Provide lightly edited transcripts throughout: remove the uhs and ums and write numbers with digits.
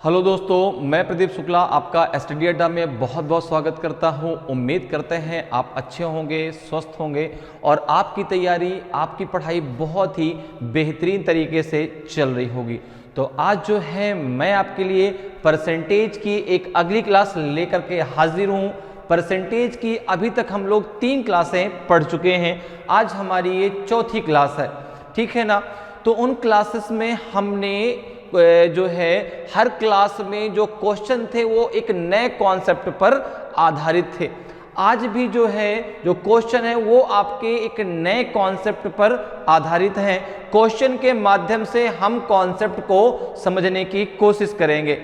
Hello दोस्तों, मैं प्रदीप शुक्ला आपका स्टडी अड्डा में बहुत बहुत स्वागत करता हूं। उम्मीद करते हैं आप अच्छे होंगे, स्वस्थ होंगे और आपकी तैयारी, आपकी पढ़ाई बहुत ही बेहतरीन तरीके से चल रही होगी। तो आज जो है मैं आपके लिए परसेंटेज की एक अगली क्लास लेकर के हाजिर हूं। परसेंटेज की अभी तक हम लोग 3 क्लासें पढ़ चुके हैं, आज हमारी ये चौथी क्लास है, ठीक है ना। तो उन क्लासेस में हमने जो है हर क्लास में जो क्वेश्चन थे वो एक नए कॉन्सेप्ट पर आधारित थे। आज भी जो है जो क्वेश्चन है वो आपके एक नए कॉन्सेप्ट पर आधारित हैं। क्वेश्चन के माध्यम से हम कॉन्सेप्ट को समझने की कोशिश करेंगे।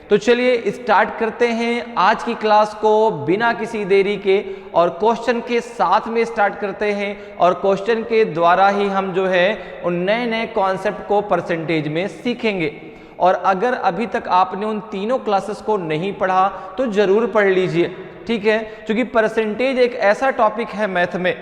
तो चलिए स्टार्ट करते हैं आज की क्लास को बिना किसी देरी के, और क्वेश्चन के साथ में स्टार्ट करते हैं और क्वेश्चन के द्वारा ही हम जो है उन नए नए कॉन्सेप्ट को परसेंटेज में सीखेंगे। और अगर अभी तक आपने उन तीनों क्लासेस को नहीं पढ़ा तो जरूर पढ़ लीजिए, ठीक है। क्योंकि परसेंटेज एक ऐसा टॉपिक है मैथ में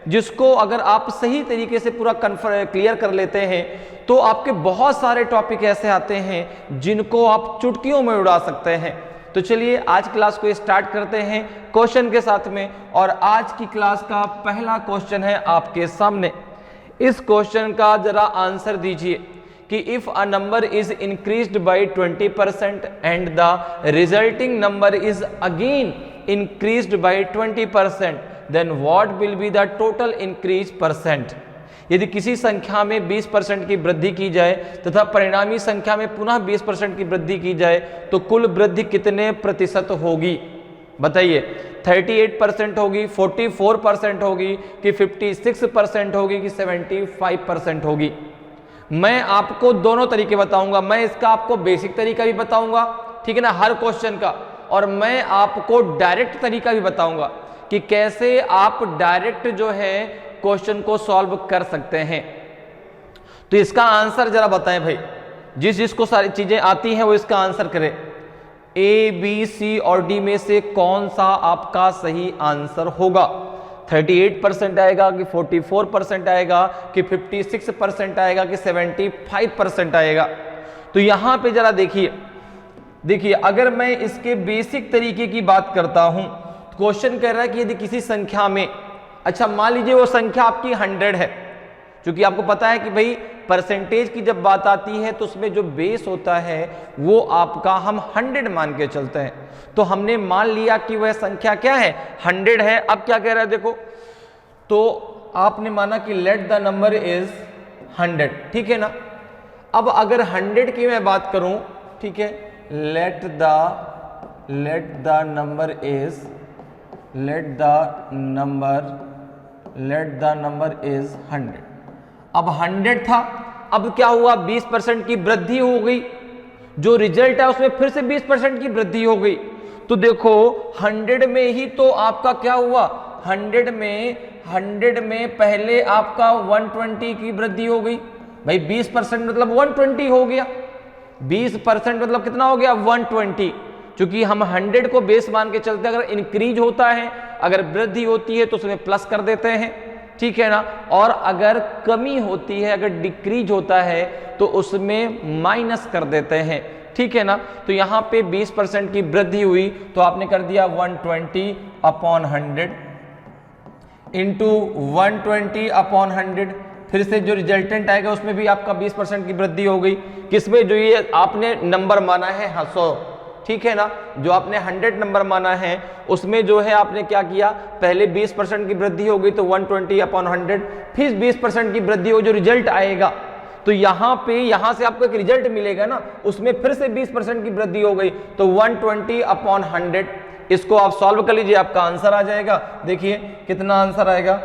जिसको अगर आप सही तरीके से पूरा क्लियर कर लेते हैं तो आपके बहुत सारे टॉपिक ऐसे आते हैं जिनको आप चुटकियों में उड़ा सकते हैं। तो चलिए आज क्लास को स्टार्ट करते हैं क्वेश्चन के साथ में। और आज की क्लास का पहला क्वेश्चन है आपके सामने। इस क्वेश्चन का जरा आंसर दीजिए कि if a number is increased by 20% and the resulting number is again increased by 20%, then what will be the total increase percent. यदि किसी संख्या में 20% की वृद्धि की जाए तथा परिणामी संख्या में पुनः 20% की वृद्धि की जाए तो कुल वृद्धि कितने प्रतिशत होगी? बताइए, 38% होगी, 44% होगी कि 56% होगी कि 75% होगी? मैं आपको दोनों तरीके बताऊंगा। मैं इसका आपको बेसिक तरीका भी बताऊंगा, ठीक है ना, हर क्वेश्चन का, और मैं आपको डायरेक्ट तरीका भी बताऊंगा कि कैसे आप डायरेक्ट जो है क्वेश्चन को सॉल्व कर सकते हैं। तो इसका आंसर जरा बताएं भाई, जिसको सारी चीजें आती हैं वो इसका आंसर करे। ए, बी, सी और डी में से कौन सा आपका सही आंसर होगा? 38% आएगा कि 44% आएगा कि 56% आएगा कि 75% आएगा? तो यहां पे जरा देखिए अगर मैं इसके बेसिक तरीके की बात करता हूं, क्वेश्चन कह रहा है कि यदि किसी संख्या में, अच्छा मान लीजिए वो संख्या आपकी 100 है, क्योंकि आपको पता है कि भाई परसेंटेज की जब बात आती है तो उसमें जो बेस होता है वो आपका हम 100 मान के चलते हैं। तो हमने मान लिया कि वह संख्या क्या है, 100 है। अब क्या कह रहा है देखो, तो आपने माना कि लेट द नंबर इज 100, ठीक है ना। अब अगर 100 की मैं बात करूं, ठीक है, लेट द नंबर इज 100। अब 100 था, अब क्या हुआ, 20% की वृद्धि हो गई, जो रिजल्ट है उसमें फिर से 20% की वृद्धि हो गई। तो देखो 100 में ही तो आपका क्या हुआ, 100 में पहले आपका 120 की वृद्धि हो गई। भाई 20% मतलब 120 हो गया, 20% मतलब कितना हो गया, 120। क्योंकि हम 100 को बेस मान के चलते हैं, अगर इंक्रीज होता है, अगर वृद्धि होती है तो उसमें प्लस कर देते हैं, ठीक है ना, और अगर कमी होती है, अगर डिक्रीज होता है तो उसमें माइनस कर देते हैं, ठीक है ना। तो यहाँ पे 20% की वृद्धि हुई तो आपने कर दिया 120/100 इंटू 120/100। फिर से जो रिजल्टेंट आएगा उसमें भी आपका 20% की वृद्धि हो गई। किसमें? जो ये आपने नंबर माना है 100, ठीक है ना, जो आपने 100 नंबर माना है उसमें जो है आपने क्या किया, पहले 20% की वृद्धि हो गई तो 120/100, फिर 20% की वृद्धि हो, जो रिजल्ट आएगा तो यहां से आपको एक रिजल्ट मिलेगा ना, उसमें फिर से 20% की वृद्धि हो गई तो 120/100। इसको आप सॉल्व कर लीजिए, आपका आंसर आ जाएगा। देखिए कितना आंसर आएगा,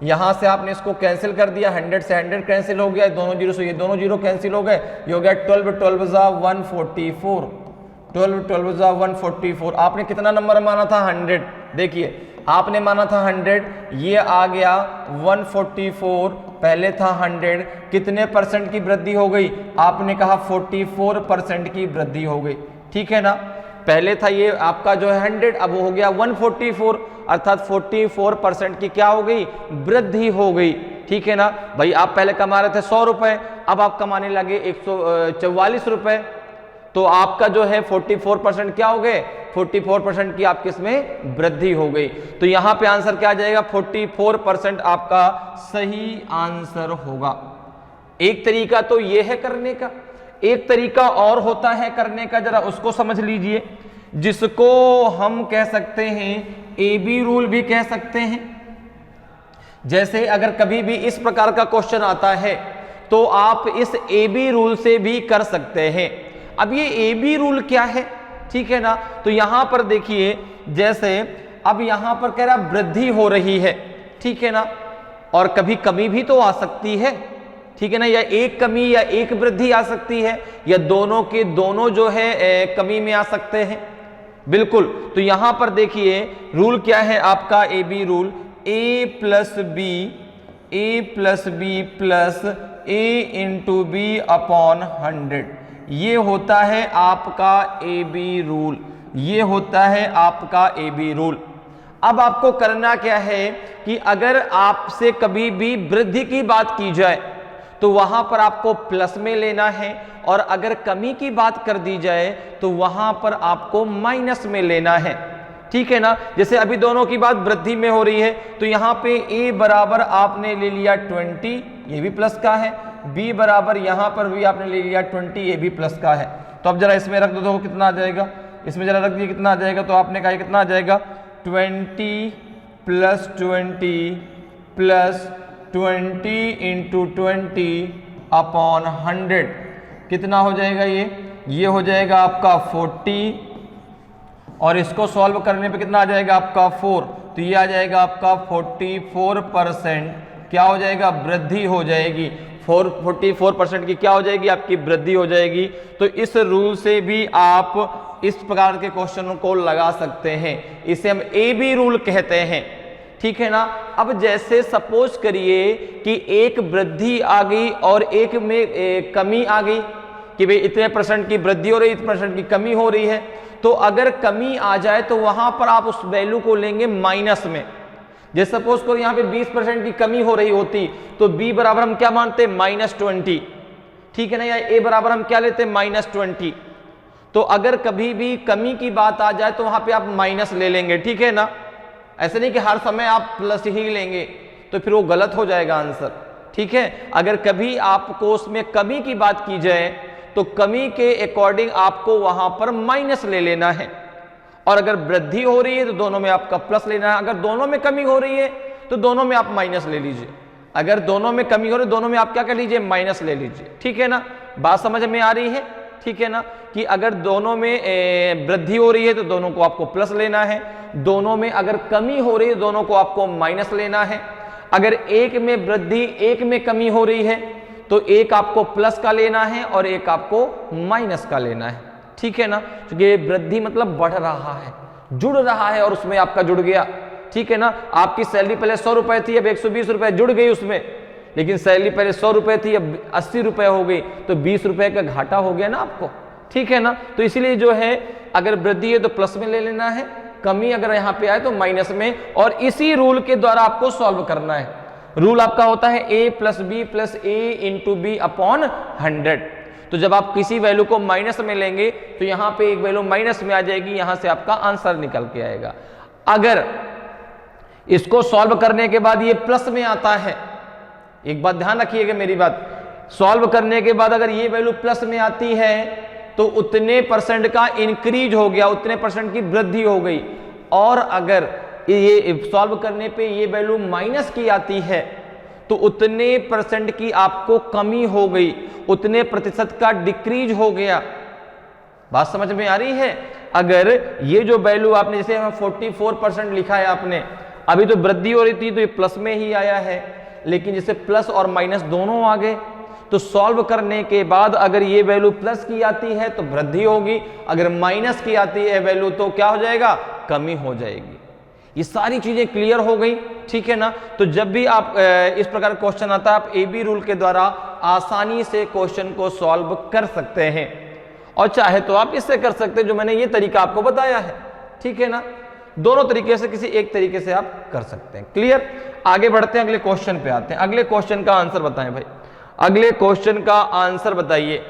यहां से आपने इसको कैंसिल कर दिया, 100 से 100 कैंसिल हो गया, दोनों जीरो से ये दोनों जीरो कैंसिल हो गए, ये हो गया 12 जा 144, 12 144। आपने कितना नंबर माना था, 100। देखिए आपने माना था 100, ये आ गया 144, पहले था 100, कितने परसेंट की वृद्धि हो गई, आपने कहा 44% की वृद्धि हो गई, ठीक है ना। पहले था ये आपका जो है 100, अब हो गया 144, अर्थात 44% की क्या हो गई, वृद्धि हो गई, ठीक है ना। भाई आप पहले कमा रहे थे 100 रुपए, अब आप कमाने लगे 144 रुपए, तो आपका जो है 44% क्या हो गए, 44% की आपकी इसमें वृद्धि हो गई। तो यहां पे आंसर क्या आ जाएगा, 44% आपका सही आंसर होगा। एक तरीका तो ये है करने का, एक तरीका और होता है करने का, जरा उसको समझ लीजिए, जिसको हम कह सकते हैं AB रूल भी कह सकते हैं। जैसे अगर कभी भी इस प्रकार का क्वेश्चन आता है तो आप इस AB रूल से भी कर सकते हैं। अब ये AB रूल क्या है, ठीक है ना, तो यहां पर देखिए, जैसे अब यहां पर कह रहा वृद्धि हो रही है, ठीक है ना, और कभी कमी भी तो आ सकती है, ठीक है ना, या एक कमी या एक वृद्धि आ सकती है, या दोनों के दोनों जो है कमी में आ सकते हैं, बिल्कुल। तो यहां पर देखिए रूल क्या है आपका AB rule, A plus B plus A into B upon 100, ये होता है आपका AB रूल, ये होता है आपका AB रूल। अब आपको करना क्या है कि अगर आपसे कभी भी वृद्धि की बात की जाए तो वहां पर आपको प्लस में लेना है, और अगर कमी की बात कर दी जाए तो वहां पर आपको माइनस में लेना है, ठीक है ना। जैसे अभी दोनों की बात वृद्धि में हो रही है तो यहां पे A बराबर आपने ले लिया 20, ये भी प्लस का है, B बराबर यहां पर भी आपने ले लिया 20, ये भी प्लस का है। तो अब जरा इसमें रख दो तो कितना आ जाएगा, इसमें जरा रख दिए कितना आ जाएगा, तो आपने कहा कितना आ जाएगा 20 प्लस 20 प्लस 20 इंटू 20 अपॉन 100, कितना हो जाएगा ये हो जाएगा आपका 40, और इसको सॉल्व करने पे कितना आ जाएगा आपका 4, तो ये आ जाएगा आपका 44% क्या हो जाएगा, वृद्धि हो जाएगी। 44% की क्या हो जाएगी, आपकी वृद्धि हो जाएगी। तो इस रूल से भी आप इस प्रकार के क्वेश्चनों को लगा सकते हैं, इसे हम AB रूल कहते हैं, ठीक है ना। अब जैसे सपोज करिए कि एक वृद्धि आ गई और एक में कमी आ गई कि भाई इतने % की वृद्धि हो रही है, इतने % की कमी हो रही है, तो अगर कमी आ जाए तो वहां पर आप उस वैल्यू को लेंगे माइनस में। जैसे सपोज करो यहाँ पे 20% की कमी हो रही होती तो B बराबर हम क्या मानते हैं, -20, ठीक है ना, या A बराबर हम क्या लेते हैं, -20। तो अगर कभी भी कमी की बात आ जाए तो वहां पे आप माइनस ले लेंगे, ठीक है ना। ऐसे नहीं कि हर समय आप प्लस ही लेंगे, तो फिर वो गलत हो जाएगा आंसर, ठीक है। अगर कभी आपको उसमें कमी की बात की जाए तो कमी के अकॉर्डिंग आपको वहां पर माइनस ले लेना है, और अगर वृद्धि हो रही है तो दोनों में आपका प्लस लेना है। अगर दोनों में कमी हो रही है तो दोनों में आप माइनस ले लीजिए, अगर दोनों में कमी हो रही है दोनों में आप क्या कर लीजिए, माइनस ले लीजिए, ठीक है ना। बात समझ में आ रही है, ठीक है ना, कि अगर दोनों में वृद्धि हो रही है तो दोनों को आपको प्लस लेना है, दोनों में अगर कमी हो रही है दोनों को आपको माइनस लेना है। अगर एक में वृद्धि एक में कमी हो रही है तो एक आपको प्लस का लेना है और एक आपको माइनस का लेना है, ठीक है ना। क्योंकि वृद्धि मतलब बढ़ रहा है, जुड़ रहा है, और उसमें आपका जुड़ गया, ठीक है ना। आपकी सैलरी पहले 100 रुपए थी, अब 120 रुपए जुड़ गई उसमें, लेकिन सैलरी पहले 100 रुपए थी अब 80 रुपए हो गई, तो 20 रुपए का घाटा हो गया ना आपको, ठीक है ना। तो इसीलिए जो है अगर वृद्धि है तो प्लस में ले लेना है, कमी अगर यहां पे आए तो माइनस में, और इसी रूल के द्वारा आपको सॉल्व करना है। रूल आपका होता है A plus B plus A into B upon 100। तो जब आप किसी वैल्यू को माइनस में लेंगे तो यहां पे एक वैल्यू माइनस में आ जाएगी, यहां से आपका आंसर निकल के आएगा। अगर इसको सॉल्व करने के बाद ये प्लस में आता है, एक बात ध्यान रखिएगा मेरी बात, सॉल्व करने के बाद अगर ये वैल्यू प्लस में आती है तो उतने % का इंक्रीज हो गया, उतने % की वृद्धि हो गई। और अगर ये सॉल्व करने पे ये वैल्यू माइनस की आती है तो उतने % की आपको कमी हो गई, उतने प्रतिशत का डिक्रीज हो गया। बात समझ में आ रही है। अगर ये जो वैल्यू आपने जैसे 44% लिखा है आपने, अभी तो वृद्धि हो रही थी तो ये प्लस में ही आया है, लेकिन जैसे प्लस और माइनस दोनों आ गए, तो सॉल्व करने के बाद अगर ये वैल्यू प्लस की आती है तो वृद्धि होगी, अगर माइनस की आती है वैल्यू तो क्या हो जाएगा, कमी हो जाएगी। ये सारी चीजें क्लियर हो गई, ठीक है ना। तो जब भी आप इस प्रकार क्वेश्चन आता है आप AB रूल के द्वारा आसानी से क्वेश्चन को सॉल्व कर सकते हैं, और चाहे तो आप इससे कर सकते हैं जो मैंने ये तरीका आपको बताया है, ठीक है ना। दोनों तरीके से किसी एक तरीके से आप कर सकते हैं। क्लियर। आगे बढ़ते हैं, अगले क्वेश्चन पे आते हैं। अगले क्वेश्चन का आंसर बताएं भाई, अगले क्वेश्चन का आंसर बताइए।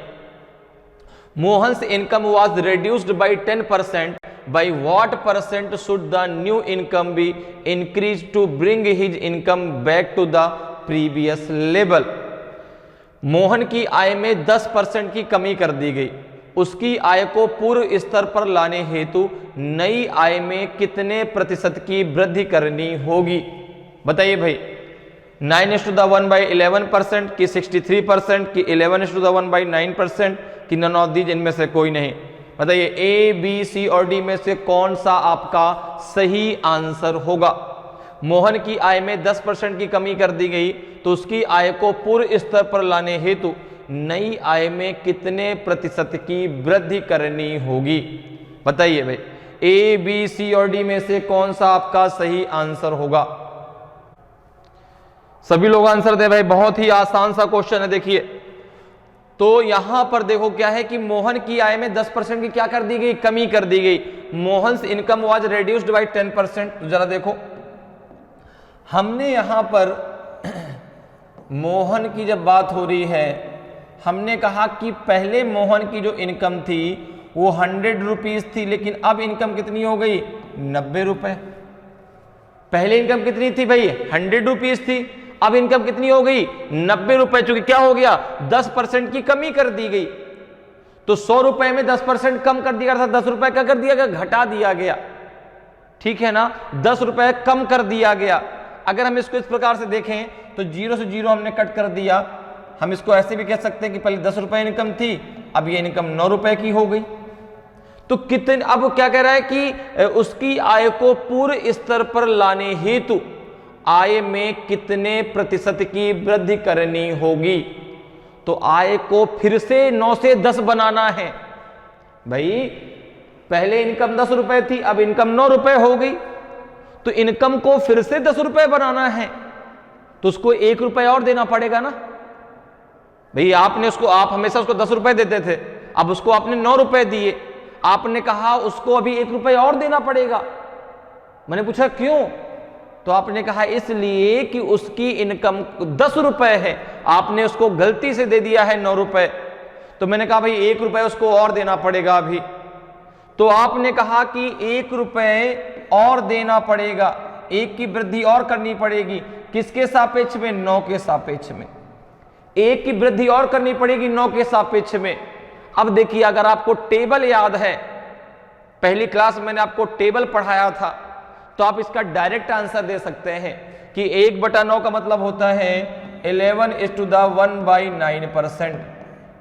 Mohan's income was reduced by 10%, by what percent should the new income be increased to bring his income back to the previous level? Mohan की आय में 10% की कमी कर दी गई। उसकी आय को पूर्व स्तर पर लाने हेतु नई आय में कितने प्रतिशत की वृद्धि करनी होगी? बताइए भाई, 9:1/11% की 63% की 11:1/9% की नन ऑफ दीज, इनमें से कोई नहीं। बताइए ए, बी, सी और डी में से कौन सा आपका सही आंसर होगा? मोहन की आय में 10% की कमी कर दी गई तो उसकी आय को पूर्व स्तर पर लाने हेतु नई आय में कितने प्रतिशत की वृद्धि करनी होगी? बताइए भाई, ए, बी, सी और डी में से कौन सा आपका सही आंसर होगा? सभी लोग आंसर दे भाई, बहुत ही आसान सा क्वेश्चन है। देखिए तो यहां पर देखो क्या है कि मोहन की आय में 10% की क्या कर दी गई? कमी कर दी गई। Mohan's income was reduced bye 10%। तो जरा देखो, हमने यहां पर मोहन की जब बात हो रही है, हमने कहा कि पहले मोहन की जो इनकम थी वो 100 रुपीज थी, लेकिन अब इनकम कितनी हो गई? 90 रुपए। पहले इनकम कितनी थी भाई? 100 रुपीज थी, अब इनकम कितनी हो गई? 90 रुपए। चूंकि क्या हो गया? 10% की कमी कर दी गई। तो 100 रुपए में 10% कम कर दिया था, 10 रुपए क्या कर दिया गया? घटा दिया गया। ठीक है ना, 10 रुपए कम कर दिया गया। अगर हम इसको इस प्रकार से देखें तो 0 से 0 हमने कट कर दिया। हम इसको ऐसे भी कह सकते हैं कि पहले 10 रुपए इनकम थी, अब ये इनकम 9 रुपए की हो गई। तो कितने, अब क्या कह रहा है कि उसकी आय को पूर्व स्तर पर लाने हेतु आय में कितने प्रतिशत की वृद्धि करनी होगी? तो आय को फिर से 9 से 10 बनाना है भाई। पहले इनकम 10 रुपए थी, अब इनकम 9 रुपए हो गई, तो इनकम को फिर से 10 रुपए बनाना है तो उसको 1 रुपए और देना पड़ेगा ना भाई। आपने उसको, आप हमेशा उसको 10 रुपए देते थे, अब उसको आपने 9 रुपए दिए, आपने कहा उसको अभी 1 रुपए और देना पड़ेगा। मैंने पूछा क्यों? तो आपने कहा इसलिए कि उसकी इनकम 10 रुपए है, आपने उसको गलती से दे दिया है 9 रुपए। तो मैंने कहा भाई 1 रुपए उसको और देना पड़ेगा अभी। तो आपने कहा कि 1 रुपए और देना पड़ेगा, 1 की वृद्धि और करनी पड़ेगी। किसके सापेक्ष में? 9 के सापेक्ष में। 1 की वृद्धि और करनी पड़ेगी 9 के सापेक्ष में। अब देखिए, अगर आपको टेबल याद है, पहली क्लास मैंने आपको टेबल पढ़ाया था, तो आप इसका डायरेक्ट आंसर दे सकते हैं कि 1/9 का मतलब होता है 11:1/9%।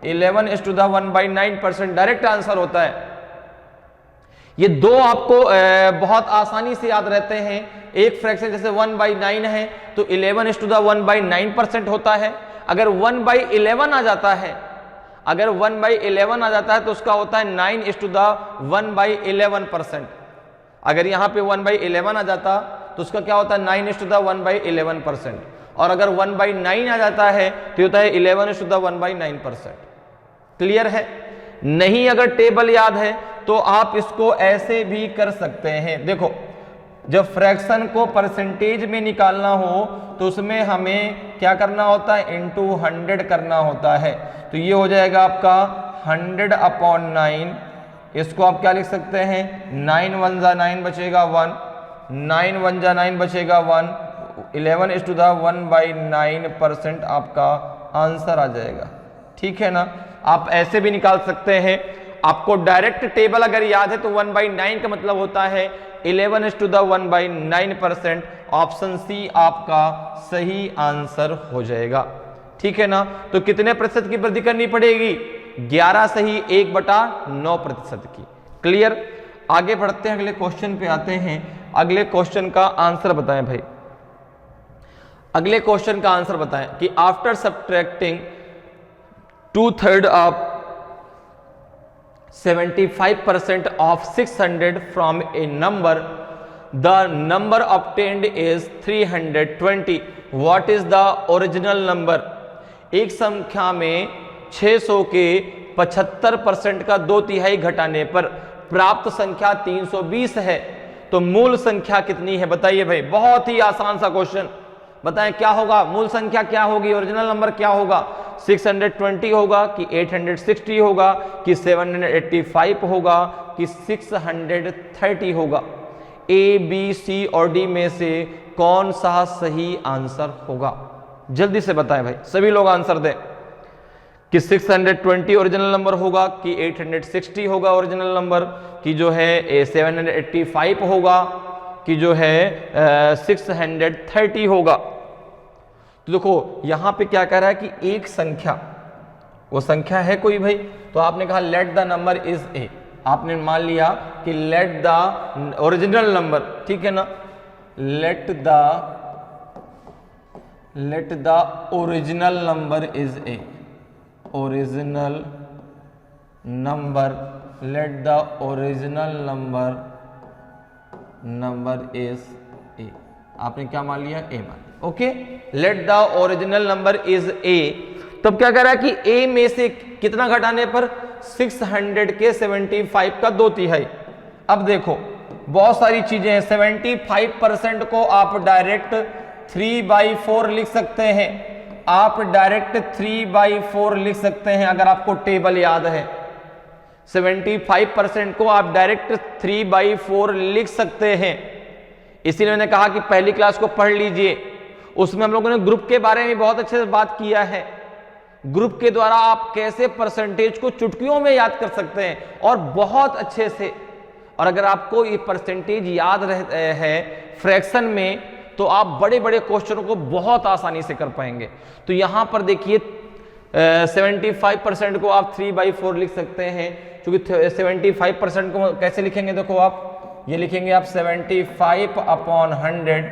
11:1/9% डायरेक्ट आंसर होता है। ये दो आपको बहुत आसानी से याद रहते हैं। एक फ्रैक्शन जैसे 1/9 है तो 11:1/9% होता है। अगर 1/11 आ जाता है, अगर 1/11 आ जाता है तो उसका होता है 9:1/11%। अगर यहां पे 1/11 आ जाता तो उसका क्या होता है? 9:1/11%। और अगर 1/9 आ जाता है तो होता है 11:1/9%। क्लियर है? नहीं अगर टेबल याद है तो आप इसको ऐसे भी कर सकते हैं। देखो, जब फ्रैक्शन को परसेंटेज में निकालना हो तो उसमें हमें क्या करना होता है? इनटू 100 करना होता है। तो ये हो जाएगा आपका 100/9। इसको आप क्या लिख सकते हैं? 9 1 जा 9 बचेगा 1, 9 1 जा 9 बचेगा 1, 11:1/9% आपका आंसर आ जाएगा। ठीक है ना? आप ऐसे भी निकाल सकते हैं। आपको डायरेक्ट टेबल अगर याद है तो 1/9 का मतलब होता है 11:1/9%। ऑप्शन सी आपका सही आंसर हो जाएगा। ठीक है ना? तो कितने प्रतिशत की वृद्धि करनी पड़ेगी? 11 सही 1/9% की। क्लियर? आगे बढ़ते हैं, अगले क्वेश्चन पे आते हैं। अगले क्वेश्चन का आंसर बताएं भाई। अगले क्वेश्चन का आंसर बताएं कि after subtracting 2/3 of 75% of 600 from a number, the number obtained is 320. What is the original number? एक संख्या में 600 के 75% का 2/3 घटाने पर प्राप्त संख्या 320 है, तो मूल संख्या कितनी है? बताइए भाई। बहुत ही आसान सा क्वेश्चन। बताएं क्या होगा? मूल संख्या क्या होगी? ओरिजिनल नंबर क्या होगा? 620 होगा कि 860 होगा कि 785 होगा कि 630 होगा? ए, बी, सी और डी में से कौन सा सही आंसर होगा? जल्दी से बताएं भाई, सभी लोग आंसर दें कि 620 ओरिजिनल नंबर होगा कि 860 होगा ओरिजिनल नंबर, कि जो है 785 होगा कि जो है 630 होगा। तो देखो यहां पे क्या कह रहा है कि एक संख्या, वो संख्या है कोई भाई, तो आपने कहा let the number is a, आपने मान लिया कि लेट द ओरिजिनल नंबर, ठीक है ना, let the original number is a, original number, let the original number is a, आपने क्या मान लिया? ए मान लिया। Okay, let the original number is a. तब क्या कह रहा है कि ए में से कितना घटाने पर? 600 के 75 का 2/3। अब देखो बहुत सारी चीजें हैं, 75% को आप डायरेक्ट 3/4 लिख सकते हैं, आप डायरेक्ट 3/4 लिख सकते हैं अगर आपको टेबल याद है। 75% को आप डायरेक्ट 3/4 लिख सकते हैं। इसीलिए मैंने कहा कि पहली क्लास को पढ़ लीजिए, उसमें हम लोगों ने ग्रुप के बारे में बहुत अच्छे से बात किया है। ग्रुप के द्वारा आप कैसे परसेंटेज को चुटकियों में याद कर सकते हैं और बहुत अच्छे से। और अगर आपको ये परसेंटेज याद है फ्रैक्शन में, तो आप बड़े बड़े क्वेश्चनों को बहुत आसानी से कर पाएंगे। तो यहां पर देखिए 75% को आप 3/4 लिख सकते हैं, क्योंकि 75% को कैसे लिखेंगे? देखो आप ये लिखेंगे आप 75/100,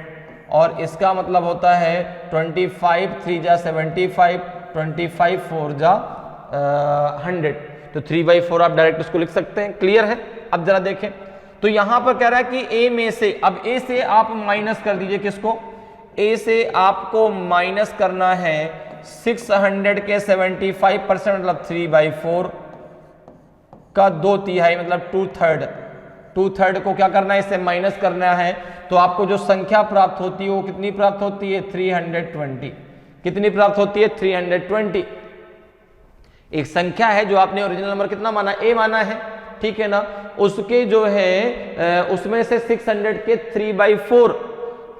और इसका मतलब होता है 25 3 जा 75, 25 4 जा 100, तो 3/4 आप डायरेक्ट उसको लिख सकते हैं। क्लियर है? अब जरा देखें, तो यहां पर कह रहा है कि ए में से, अब ए से आप माइनस कर दीजिए, किसको? ए से आपको माइनस करना है 600 के 75%, मतलब 3/4 का 2/3, मतलब 2/3 को क्या करना है? इससे माइनस करना है, तो आपको जो संख्या प्राप्त होती है वो कितनी प्राप्त होती है? 320। कितनी प्राप्त होती है? 320। एक संख्या है जो आपने ओरिजिनल नंबर कितना माना? ए माना है, ठीक है ना, उसके जो है उसमें से 600 के 3/4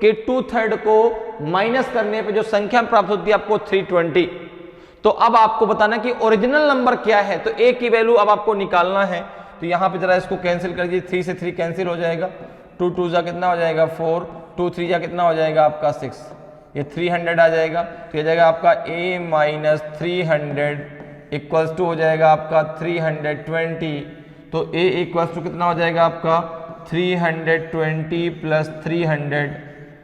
के 2/3 को माइनस करने पे जो संख्या प्राप्त होती है आपको 320। तो अब आपको बताना कि ओरिजिनल नंबर क्या है, तो ए की वैल्यू अब आपको निकालना है। तो यहां पे जरा इसको कैंसिल कर दीजिए, 3 से 3 कैंसिल हो जाएगा, 2 2 जा कितना हो जाएगा? 4, 2 3 जा कितना हो जाएगा आपका? 6, ये 300 आ जाएगा, तो ये जाएगा आपका a माइनस 300 इक्वल्स टू हो जाएगा आपका 320। तो a इक्वल्स टू कितना हो जाएगा आपका? 320 प्लस 300,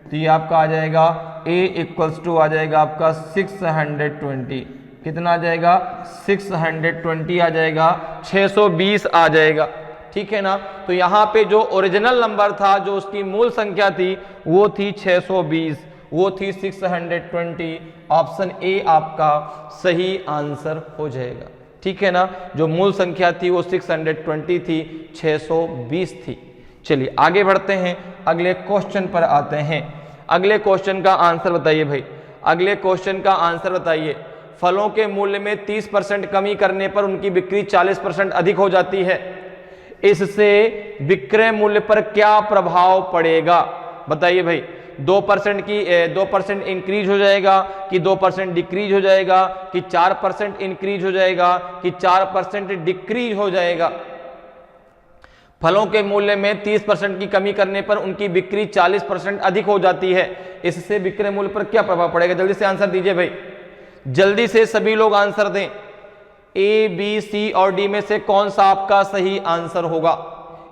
तो ये आपका आ जाएगा a इक्वल्स टू आ जाएगा आपका 620। कितना आ जाएगा? 620 आ जाएगा, 620 आ जाएगा, ठीक है ना। तो यहाँ पे जो ओरिजिनल नंबर था, जो उसकी मूल संख्या थी, वो थी 620, वो थी 620। ऑप्शन ए आपका सही आंसर हो जाएगा, ठीक है ना। जो मूल संख्या थी वो 620 थी, 620 थी। चलिए आगे बढ़ते हैं, अगले क्वेश्चन पर आते हैं। अगले क्वेश्चन का आंसर बताइए भाई, अगले क्वेश्चन का आंसर बताइए। फलों के मूल्य में 30% कमी करने पर उनकी बिक्री 40% अधिक हो जाती है, इससे विक्रय मूल्य पर क्या प्रभाव पड़ेगा? बताइए भाई। 2% इंक्रीज हो जाएगा कि 2% डिक्रीज हो जाएगा कि 4% इंक्रीज हो जाएगा कि 4% डिक्रीज हो जाएगा? फलों के मूल्य में 30% की कमी करने पर उनकी बिक्री 40% अधिक हो जाती है, इससे विक्रय मूल्य पर क्या प्रभाव पड़ेगा? जल्दी से आंसर दीजिए भाई, जल्दी से सभी लोग आंसर दें। ए, बी, सी और डी में से कौन सा आपका सही आंसर होगा?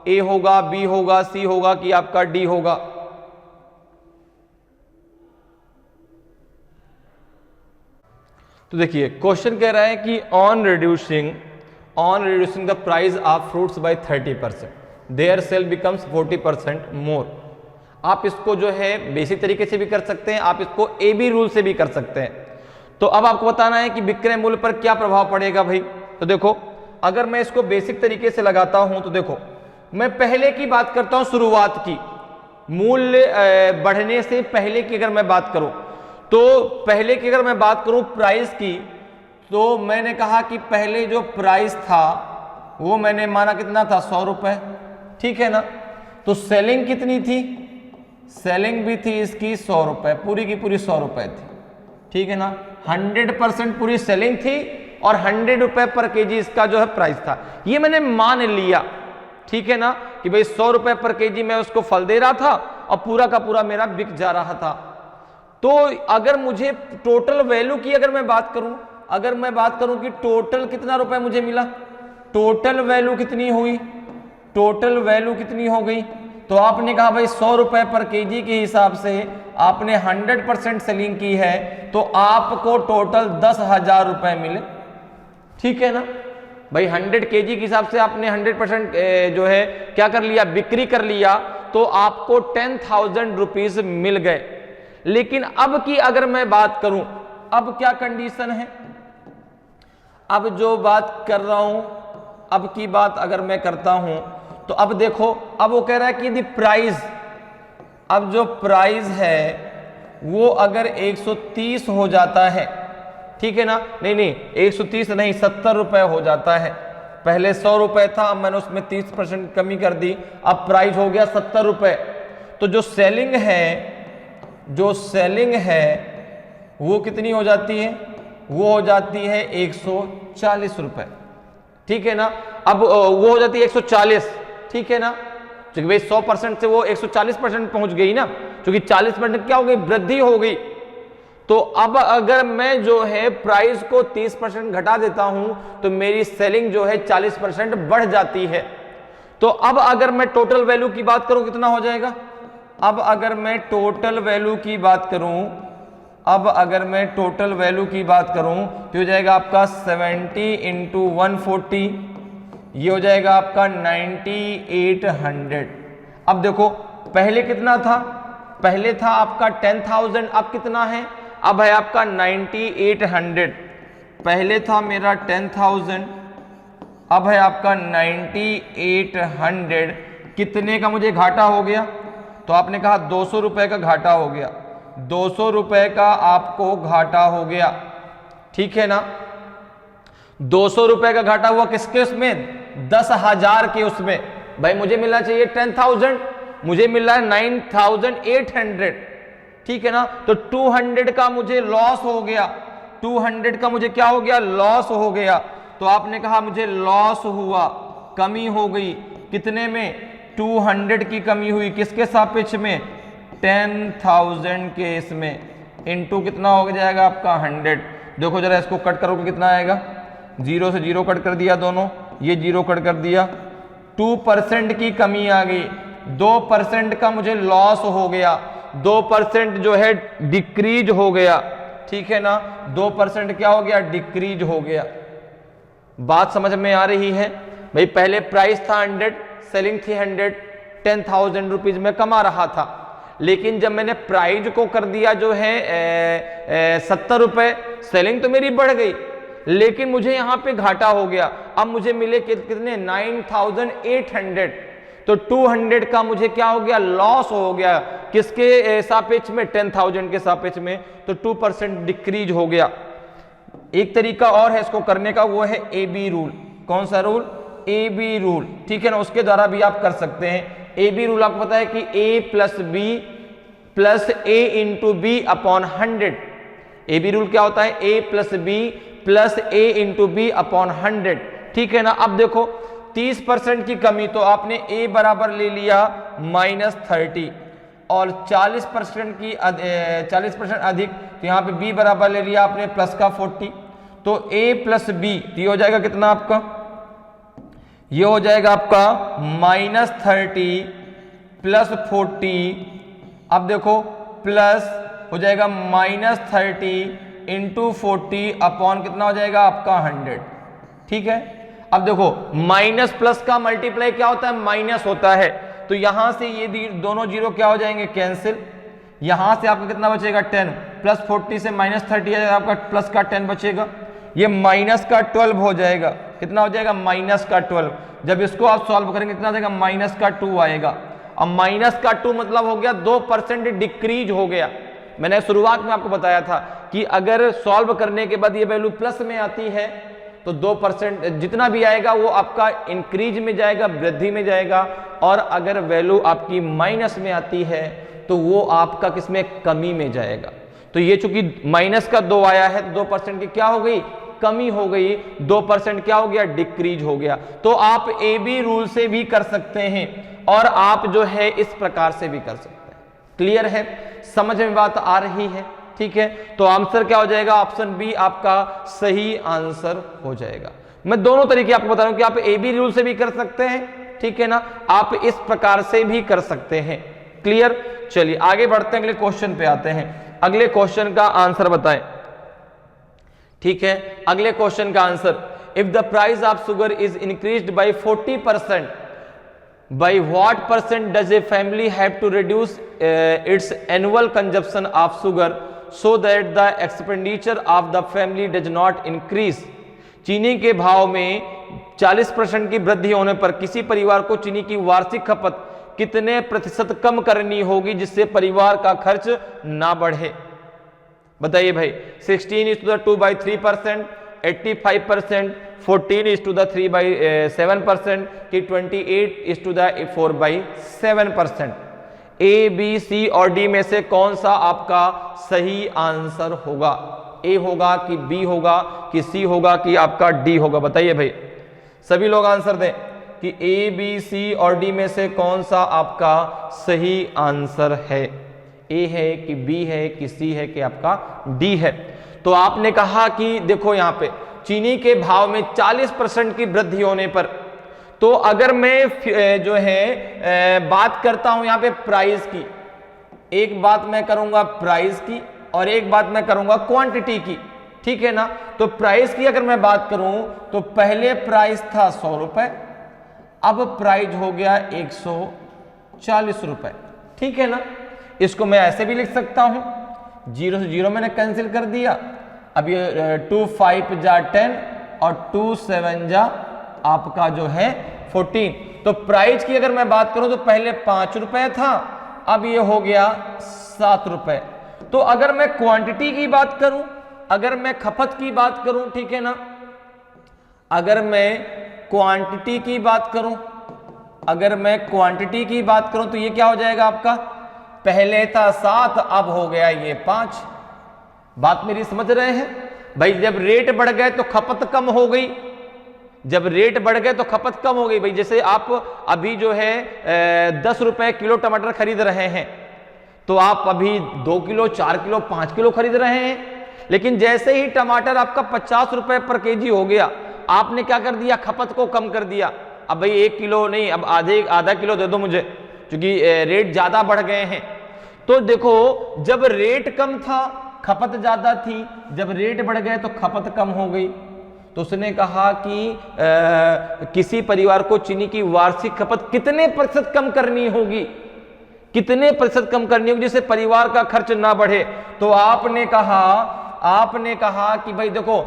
ए होगा, बी होगा, सी होगा कि आपका डी होगा? तो देखिए क्वेश्चन कह रहा है कि on reducing the price of fruits by 30%, their sale becomes 40% more. आप इसको जो है बेसिक तरीके से भी कर सकते हैं, आप इसको ए बी रूल से भी कर सकते हैं। तो अब आपको बताना है कि विक्रय मूल्य पर क्या प्रभाव पड़ेगा भाई। तो देखो, अगर मैं इसको बेसिक तरीके से लगाता हूं, तो देखो मैं पहले की बात करता हूं, शुरुआत की, मूल्य बढ़ने से पहले की अगर मैं बात करूं, तो पहले की अगर मैं बात करूं प्राइस की, तो मैंने कहा कि पहले जो प्राइस था वो मैंने माना कितना था, 100 रुपए, ठीक है ना। तो सेलिंग कितनी थी, सेलिंग भी थी इसकी 100 रुपए, पूरी की पूरी 100 रुपए थी, ठीक है ना। 100% पूरी सेलिंग थी और 100 रुपए पर केजी इसका जो है प्राइस था। ये मैंने मान लिया, ठीक है ना, कि भाई 100 रुपए पर केजी मैं उसको फल दे रहा था और पूरा का पूरा मेरा बिक जा रहा था। तो अगर मुझे टोटल वैल्यू की अगर मैं बात करूं कि टोटल कितना रुपए मुझे मिला, टोटल वैल्यू कितनी हुई, टोटल वैल्यू कितनी हो गई, तो आपने कहा भाई 100 रुपए पर केजी के हिसाब से आपने 100% सेलिंग की है तो आपको टोटल 10,000 रुपए मिले, ठीक है ना भाई। 100 केजी के हिसाब से आपने 100% जो है क्या कर लिया, बिक्री कर लिया, तो आपको 10,000 रुपीज मिल गए। लेकिन अब की अगर मैं बात करूं, अब क्या कंडीशन है, अब जो बात कर रहा हूं, अब की बात अगर मैं करता हूं तो अब देखो, अब वो कह रहा है कि यदि प्राइस, अब जो प्राइस है वो अगर 130 हो जाता है, ठीक है ना, नहीं 130 नहीं 70 रुपए हो जाता है। पहले 100 रुपए था, अब मैंने उसमें 30% कमी कर दी, अब प्राइस हो गया 70 रुपए। तो जो सेलिंग है वो कितनी हो जाती है, वो हो जाती है 140 रुपए, ठीक है ना। अब वो हो जाती है 140, ठीक है ना, क्योंकि भाई 100% से वो 140% पहुंच गई ना, क्योंकि 40% क्या हो गई, वृद्धि हो गई। तो अब अगर मैं जो है प्राइस को 30% घटा देता हूं तो मेरी सेलिंग जो है 40% बढ़ जाती है। तो अब अगर मैं टोटल वैल्यू की बात करूं कितना हो जाएगा, अब अगर मैं टोटल वैल्यू की बात करूं, तो हो जाएगा आपका 70 इंटू 140, ये हो जाएगा आपका 9800। अब देखो पहले कितना था, पहले था आपका 10,000, अब कितना है, अब है आपका 9800। पहले था मेरा 10,000, अब है आपका 9800। कितने का मुझे घाटा हो गया, तो आपने कहा 200 रुपए का घाटा हो गया, 200 रुपए का आपको घाटा हो गया, ठीक है ना। 200 रुपए का घाटा हुआ किसके उसमें, 10,000 के उसमें। भाई मुझे मिलना चाहिए 10,000, मुझे मिल रहा है 9,800, ठीक है ना। तो 200 का मुझे लॉस हो गया, 200 का मुझे क्या हो गया, लॉस हो गया। तो आपने कहा मुझे लॉस हुआ, कमी हो गई, कितने में, 200 की कमी हुई, किसके सापेक्ष में, 10,000 के इसमें, इनटू कितना हो जाएगा आपका 100। देखो जरा इसको कट करोगे कितना आएगा, 0 से 0 कट कर दिया दोनों, ये 0 कट कर दिया, 2% की कमी आ गई, 2% का मुझे लॉस हो गया, 2% जो है डिक्रीज हो गया, ठीक है ना, 2% क्या हो गया, डिक्रीज हो गया। बात समझ में आ रही है भाई। पहले प्राइस था 100, सेलिंग थी 100, 10,000 रुपीज में कमा रहा था। लेकिन जब मैंने प्राइस को कर दिया जो है 70 रुपए, सेलिंग तो मेरी बढ़ गई लेकिन मुझे यहां पे घाटा हो गया। अब मुझे मिले कितने, 9,800। तो 200 का मुझे क्या हो गया, लॉस हो गया, किसके सापेक्ष में, 10,000 के सापेक्ष में। तो 2% डिक्रीज हो गया। एक तरीका और है इसको करने का, वो है AB रूल। कौन सा रूल, AB रूल, ठीक है ना, उसके द्वारा भी आप कर सकते हैं। AB रूल आपको पता है कि A plus B plus A into B upon 100। AB rule क्या होता है, A plus B plus A into B upon 100, ठीक है ना। अब देखो 30% की कमी, तो आपने A बराबर ले लिया -30 और 40% अधिक, तो यहाँ पे B बराबर ले लिया आपने प्लस का 40। तो A प्लस B, ये हो जाएगा कितना आपका, ये हो जाएगा आपका -30 प्लस 40। अब देखो प्लस हो जाएगा -30 इंटू 40 अपॉन कितना हो जाएगा आपका 100, ठीक है। अब देखो माइनस प्लस का मल्टीप्लाई क्या होता है, माइनस होता है। तो यहां से ये दोनों जीरो क्या हो जाएंगे, कैंसिल। यहां से आपका कितना बचेगा 10, प्लस 40 से -30 है, आपका प्लस का 10 बचेगा, ये माइनस का 12 हो जाएगा। कितना हो जाएगा, माइनस का 12। जब इसको आप सॉल्व करेंगे कितना देगा, माइनस का 2 आएगा। अब माइनस का 2 मतलब हो गया 2% डिक्रीज हो गया। मैंने शुरुआत में आपको बताया था कि अगर सॉल्व करने के बाद ये वैल्यू प्लस में आती है तो 2% जितना भी आएगा वो आपका इंक्रीज में जाएगा, वृद्धि में जाएगा, और अगर वैल्यू आपकी माइनस में आती है तो वो आपका किसमें, कमी में जाएगा। तो ये चूंकि माइनस का 2 आया है तो 2% की क्या हो गई, कमी हो गई, 2% क्या हो गया, डिक्रीज हो गया। तो आप ए बी रूल से भी कर सकते हैं और आप जो है इस प्रकार से भी कर सकते हैं। क्लियर है, समझ में बात आ रही है? ठीक है, तो आंसर क्या हो जाएगा, ऑप्शन बी आपका सही आंसर हो जाएगा। मैं दोनों तरीके आपको बता रहा हूं कि आप ए बी रूल से भी कर सकते हैं, ठीक है ना, आप इस प्रकार से भी कर सकते हैं। क्लियर, चलिए आगे बढ़ते हैं, अगले क्वेश्चन पे आते हैं। अगले क्वेश्चन का आंसर बताएं। ठीक है, अगले क्वेश्चन का answer, if the price of sugar is increased bye 40%, by what percent does a family have to reduce its annual consumption of sugar so that the expenditure of the family does not increase? चीनी के भाव में 40% की वृद्धि होने पर किसी परिवार को चीनी की वार्षिक खपत कितने प्रतिशत कम करनी होगी जिससे परिवार का खर्च ना बढ़े? बताइए भाई। 16:2/3%, 85%, 14:3/7% कि 28:4/7%? ए, बी, सी और डी में से कौन सा आपका सही आंसर होगा? ए होगा कि बी होगा कि सी होगा कि आपका डी होगा? बताइए भाई, सभी लोग आंसर दें कि ए, बी, सी और डी में से कौन सा आपका सही आंसर है? ए है कि बी है कि सी है कि आपका डी है? तो आपने कहा कि देखो यहां पे चीनी के भाव में 40% की वृद्धि होने पर, तो अगर मैं जो है बात करता हूं यहां पे प्राइस की, एक बात मैं करूंगा प्राइस की और एक बात मैं करूंगा क्वांटिटी की, ठीक है ना। तो प्राइस की अगर मैं बात करूं तो पहले प्राइस था 100 रुपए, अब प्राइस हो गया 140 रुपए, ठीक है ना। इसको मैं ऐसे भी लिख सकता हूं, 0 से 0 मैंने कैंसिल कर दिया, अब ये 2 5 जा 10 और 2 7 जा आपका जो है 14। तो प्राइस की अगर मैं बात करूं तो पहले 5 रुपए था, अब ये हो गया 7 रुपए। तो अगर मैं क्वांटिटी की बात करूं, अगर मैं खपत की बात करूं, ठीक है ना, अगर मैं क्वांटिटी की बात करूं, अगर मैं क्वांटिटी की बात करूं तो ये क्या हो जाएगा आपका, पहले था 7 अब हो गया ये 5। बात मेरी समझ रहे हैं भाई? जब रेट बढ़ गए तो खपत कम हो गई, जब रेट बढ़ गए तो खपत कम हो गई भाई। जैसे आप अभी जो है 10 रुपए किलो टमाटर खरीद रहे हैं, तो आप अभी 2 किलो 4 किलो 5 किलो खरीद रहे हैं, लेकिन जैसे ही टमाटर आपका 50 रुपए पर केजी हो गया, आपने क्या कर दिया, खपत को कम कर दिया। अब भाई 1 किलो नहीं, अब आधा किलो दे दो मुझे, क्योंकि रेट ज्यादा बढ़ गए हैं। तो देखो, जब रेट कम था खपत ज्यादा थी, जब रेट बढ़ गए तो खपत कम हो गई। तो उसने कहा कि किसी परिवार को चीनी की वार्षिक खपत कितने प्रतिशत कम करनी होगी, कितने प्रतिशत कम करनी होगी जिससे परिवार का खर्च ना बढ़े। तो आपने कहा कि भाई देखो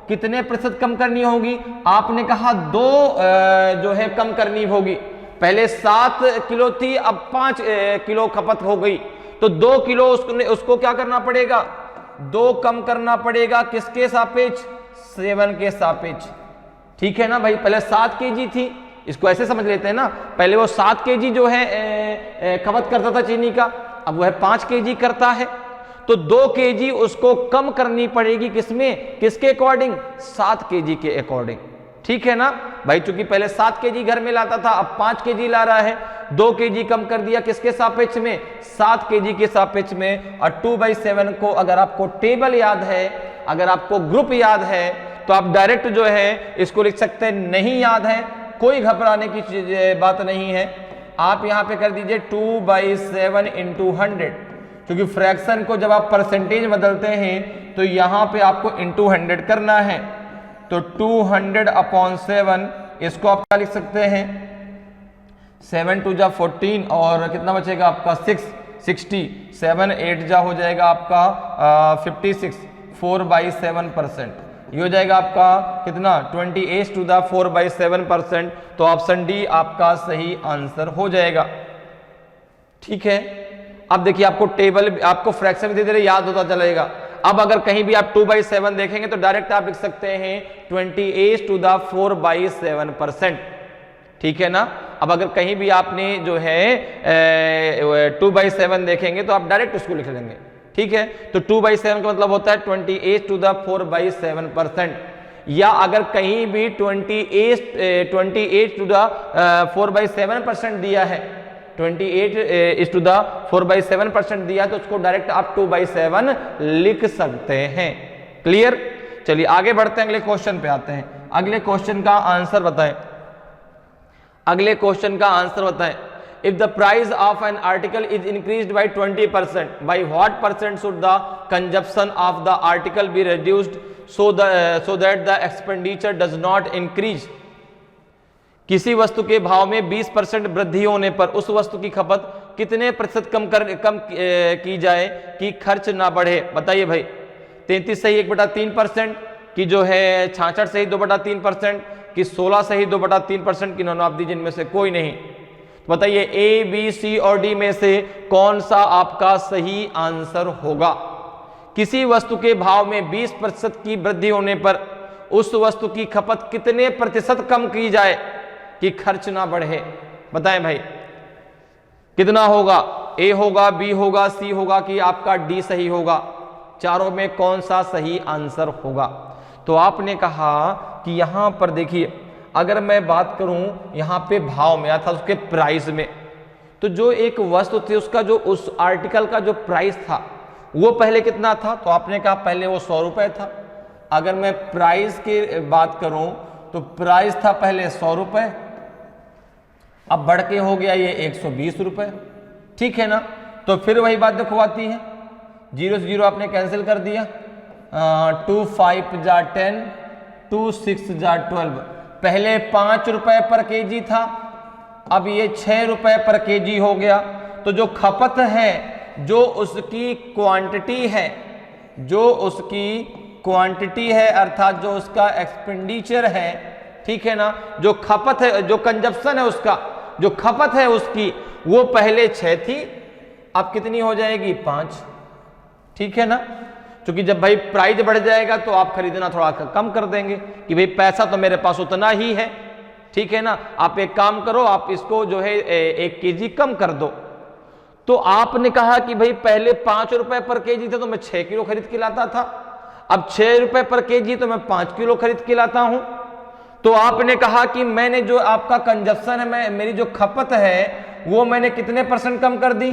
कितने प्रतिशत कम करनी होगी, आपने कहा 2 जो है कम करनी होगी। पहले 7 किलो थी, अब 5 किलो खपत हो गई, तो 2 किलो उसको क्या करना पड़ेगा, 2 कम करना पड़ेगा। किसके सापेक्ष, 7 के सापेक्ष, ठीक है ना भाई। पहले 7 केजी थी, इसको ऐसे समझ लेते हैं ना, पहले वो 7 केजी जो है खपत करता था चीनी का, अब वो है 5 केजी करता है, तो 2 केजी उसको कम करनी पड़ेगी। किसमें, किसके अकॉर्डिंग, 7 केजी के अकॉर्डिंग, ठीक है ना भाई। चूंकि पहले 7 केजी घर में लाता था, अब 5 केजी ला रहा है, 2 केजी कम कर दिया, किसके सापेक्ष में, 7 केजी के सापेक्ष में। और 2/7 को अगर आपको टेबल याद है, अगर आपको ग्रुप याद है, तो आप डायरेक्ट जो है इसको लिख सकते हैं। नहीं याद है, कोई घबराने की बात नहीं है, आप यहां पे कर दीजिए 2/7 × 100, क्योंकि फ्रैक्शन को जब आप परसेंटेज बदलते हैं तो यहां पे आपको × 100 करना है। तो 200/7, इसको आप क्या लिख सकते हैं, 7 2 जा 14 और कितना बचेगा आपका 60, 7 8 जा हो जाएगा आपका 56, 4/7%। ये हो जाएगा आपका कितना, 28/4/7%। तो ऑप्शन डी आपका सही आंसर हो जाएगा, ठीक है। अब देखिए आपको टेबल, आपको फ्रैक्शन धीरे धीरे याद होता चलेगा। अब अगर कहीं भी आप 2/7 देखेंगे तो डायरेक्ट आप लिख सकते हैं 28⁴/7%, ठीक है ना। अब अगर कहीं भी आपने जो है 2/7 देखेंगे तो आप डायरेक्ट उसको लिख लेंगे, ठीक है। तो 2/7 का मतलब होता है 28⁴/7%। या अगर कहीं भी 28⁴/7% दिया है, 28⁴/7% दिया तो उसको डायरेक्ट आप 2/7 लिख सकते हैं। क्लियर। चलिए आगे बढ़ते हैं, अगले क्वेश्चन पे आते हैं। अगले क्वेश्चन का आंसर बताएं। अगले क्वेश्चन का आंसर बताएं। If the price of an article is increased by 20%, bye what percent should the consumption of the article be reduced so that the expenditure does not increase। किसी वस्तु के भाव में 20% वृद्धि होने पर उस वस्तु की खपत कितने प्रतिशत कम की जाए कि खर्च ना बढ़े। बताइए भाई, 33 सही 1/3%, कि जो है 66 सही 2/3%, कि 16 सही 2/3%, कि नॉन आप दीजिए इनमें से कोई नहीं। तो बताइए ए, बी, सी और डी में से कौन सा आपका सही आंसर होगा। किसी वस्तु के भाव में 20% की वृद्धि होने पर उस वस्तु की खपत कितने प्रतिशत कम की जाए कि खर्च ना बढ़े। बताएं भाई कितना होगा, ए होगा, बी होगा, सी होगा, कि आपका डी सही होगा। चारों में कौन सा सही आंसर होगा। तो आपने कहा कि यहां पर देखिए, अगर मैं बात करूं यहां पे भाव में अर्थात उसके प्राइस में, तो जो एक वस्तु थी उसका जो उस आर्टिकल का जो प्राइस था वो पहले कितना था। तो आपने कहा पहले वो 100 रुपए था। अगर मैं प्राइस की बात करूं तो प्राइस था पहले 100 रुपए, अब बढ़ के हो गया ये 120 रुपए, ठीक है ना। तो फिर वही बात देखो आती है, 0 से 0 आपने कैंसिल कर दिया, 2 5 जा 10, 2 6 जा 12। पहले 5 रुपए पर केजी था, अब ये 6 रुपए पर केजी हो गया। तो जो खपत है, जो उसकी क्वांटिटी है, जो उसकी क्वांटिटी है अर्थात जो उसका एक्सपेंडिचर है, ठीक है ना, जो खपत है, जो कंजप्शन है उसका, जो खपत है उसकी, वो पहले 6 थी, अब कितनी हो जाएगी 5, ठीक है ना। क्योंकि जब भाई प्राइस बढ़ जाएगा तो आप खरीदना थोड़ा कम कर देंगे कि भाई पैसा तो मेरे पास उतना ही है, ठीक है ना। आप एक काम करो, आप इसको जो है 1 केजी कम कर दो। तो आपने कहा कि भाई पहले 5 रुपए पर केजी थे तो मैं 6 किलो खरीद के लाता था, अब 6 रुपए पर केजी तो मैं 5 किलो खरीद के लाता हूं। तो आपने कहा कि मैंने जो आपका कंजप्शन है, मेरी जो खपत है वो मैंने कितने % कम कर दी,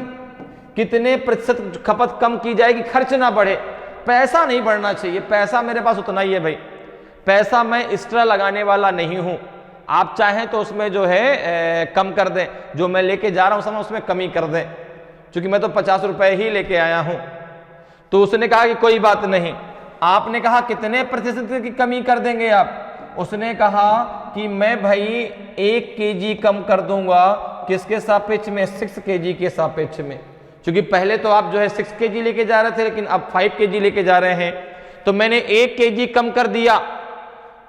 कितने प्रतिशत खपत कम की जाएगी, खर्च ना बढ़े। पैसा नहीं बढ़ना चाहिए, पैसा मेरे पास उतना ही है भाई, पैसा मैं एक्स्ट्रा लगाने वाला नहीं हूं। आप चाहें तो उसमें जो है कम कर दें, जो मैं लेके जा रहा हूं समय उसमें कमी कर दें, क्योंकि मैं तो 50 रुपए ही लेके आया हूं। तो उसने कहा कि कोई बात नहीं। आपने कहा कितने प्रतिशत की कमी कर देंगे आप, उसने कहा कि मैं भाई 1 केजी कम कर दूंगा। किसके सापेक्ष में, 6 केजी के सापेक्ष में। क्योंकि पहले तो आप जो है 6 केजी लेके जा रहे थे, लेकिन अब 5 केजी लेके जा रहे हैं, तो मैंने 1 केजी कम कर दिया।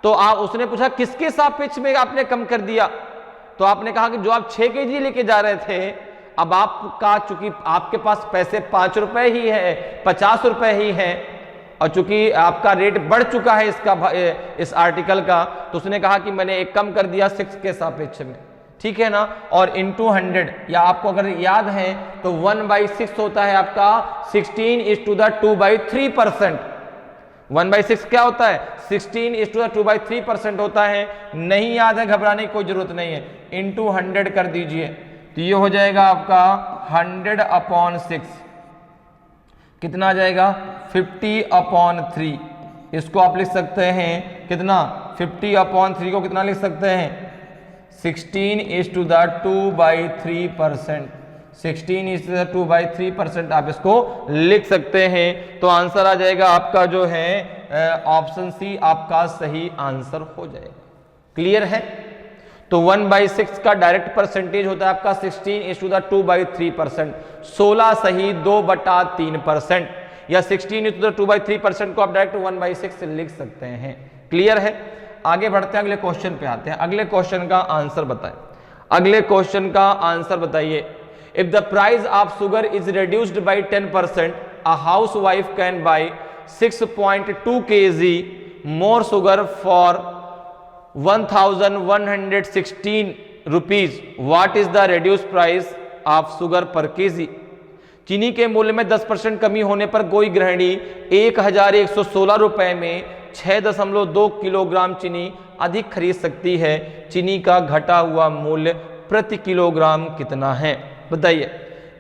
तो उसने पूछा किसके सापेक्ष में आपने कम कर दिया, तो आपने कहा कि जो आप 6 केजी लेके जा रहे थे, अब आपका चूंकि आपके पास पैसे 5 रुपए ही है, 50 रुपए ही है, और चूंकि आपका रेट बढ़ चुका है इसका, इस आर्टिकल का, तो उसने कहा कि मैंने एक कम कर दिया 6 के सापेक्ष में, ठीक है ना। और इंटू 100, या आपको अगर याद है तो 1/6 होता है आपका 16:2/3%। 1/6 क्या होता है, 16:2/3% होता है। नहीं याद है, घबराने की कोई जरूरत नहीं है, इंटू 100 कर दीजिए, तो ये हो जाएगा आपका 100/6, कितना आ जाएगा 50/3। इसको आप लिख सकते हैं कितना, 50/3 को कितना लिख सकते हैं, 16:2/3%। 16:2/3% आप इसको लिख सकते हैं। तो आंसर आ जाएगा आपका जो है ऑप्शन सी आपका सही आंसर हो जाएगा। क्लियर है। तो 1/6 का डायरेक्ट परसेंटेज होता है आपका 16:2/3%। 16 सही 2/3%, या 16:2/3% को आप डायरेक्ट 1/6 लिख सकते हैं। क्लियर है। आगे बढ़ते हैं, अगले क्वेश्चन पे आते हैं। अगले क्वेश्चन का आंसर बताएं। अगले क्वेश्चन का आंसर बताइए। If the price of sugar is reduced by 10%, a housewife can buy 6.2 kg more sugar for 1116 rupees. What is the reduced price of sugar per kg? चीनी के मूल्य में 10% कमी होने पर कोई गृहिणी 1116 रुपए में 6.2 किलोग्राम चीनी अधिक खरीद सकती है। चीनी का घटा हुआ मूल्य प्रति किलोग्राम कितना है? बताइए,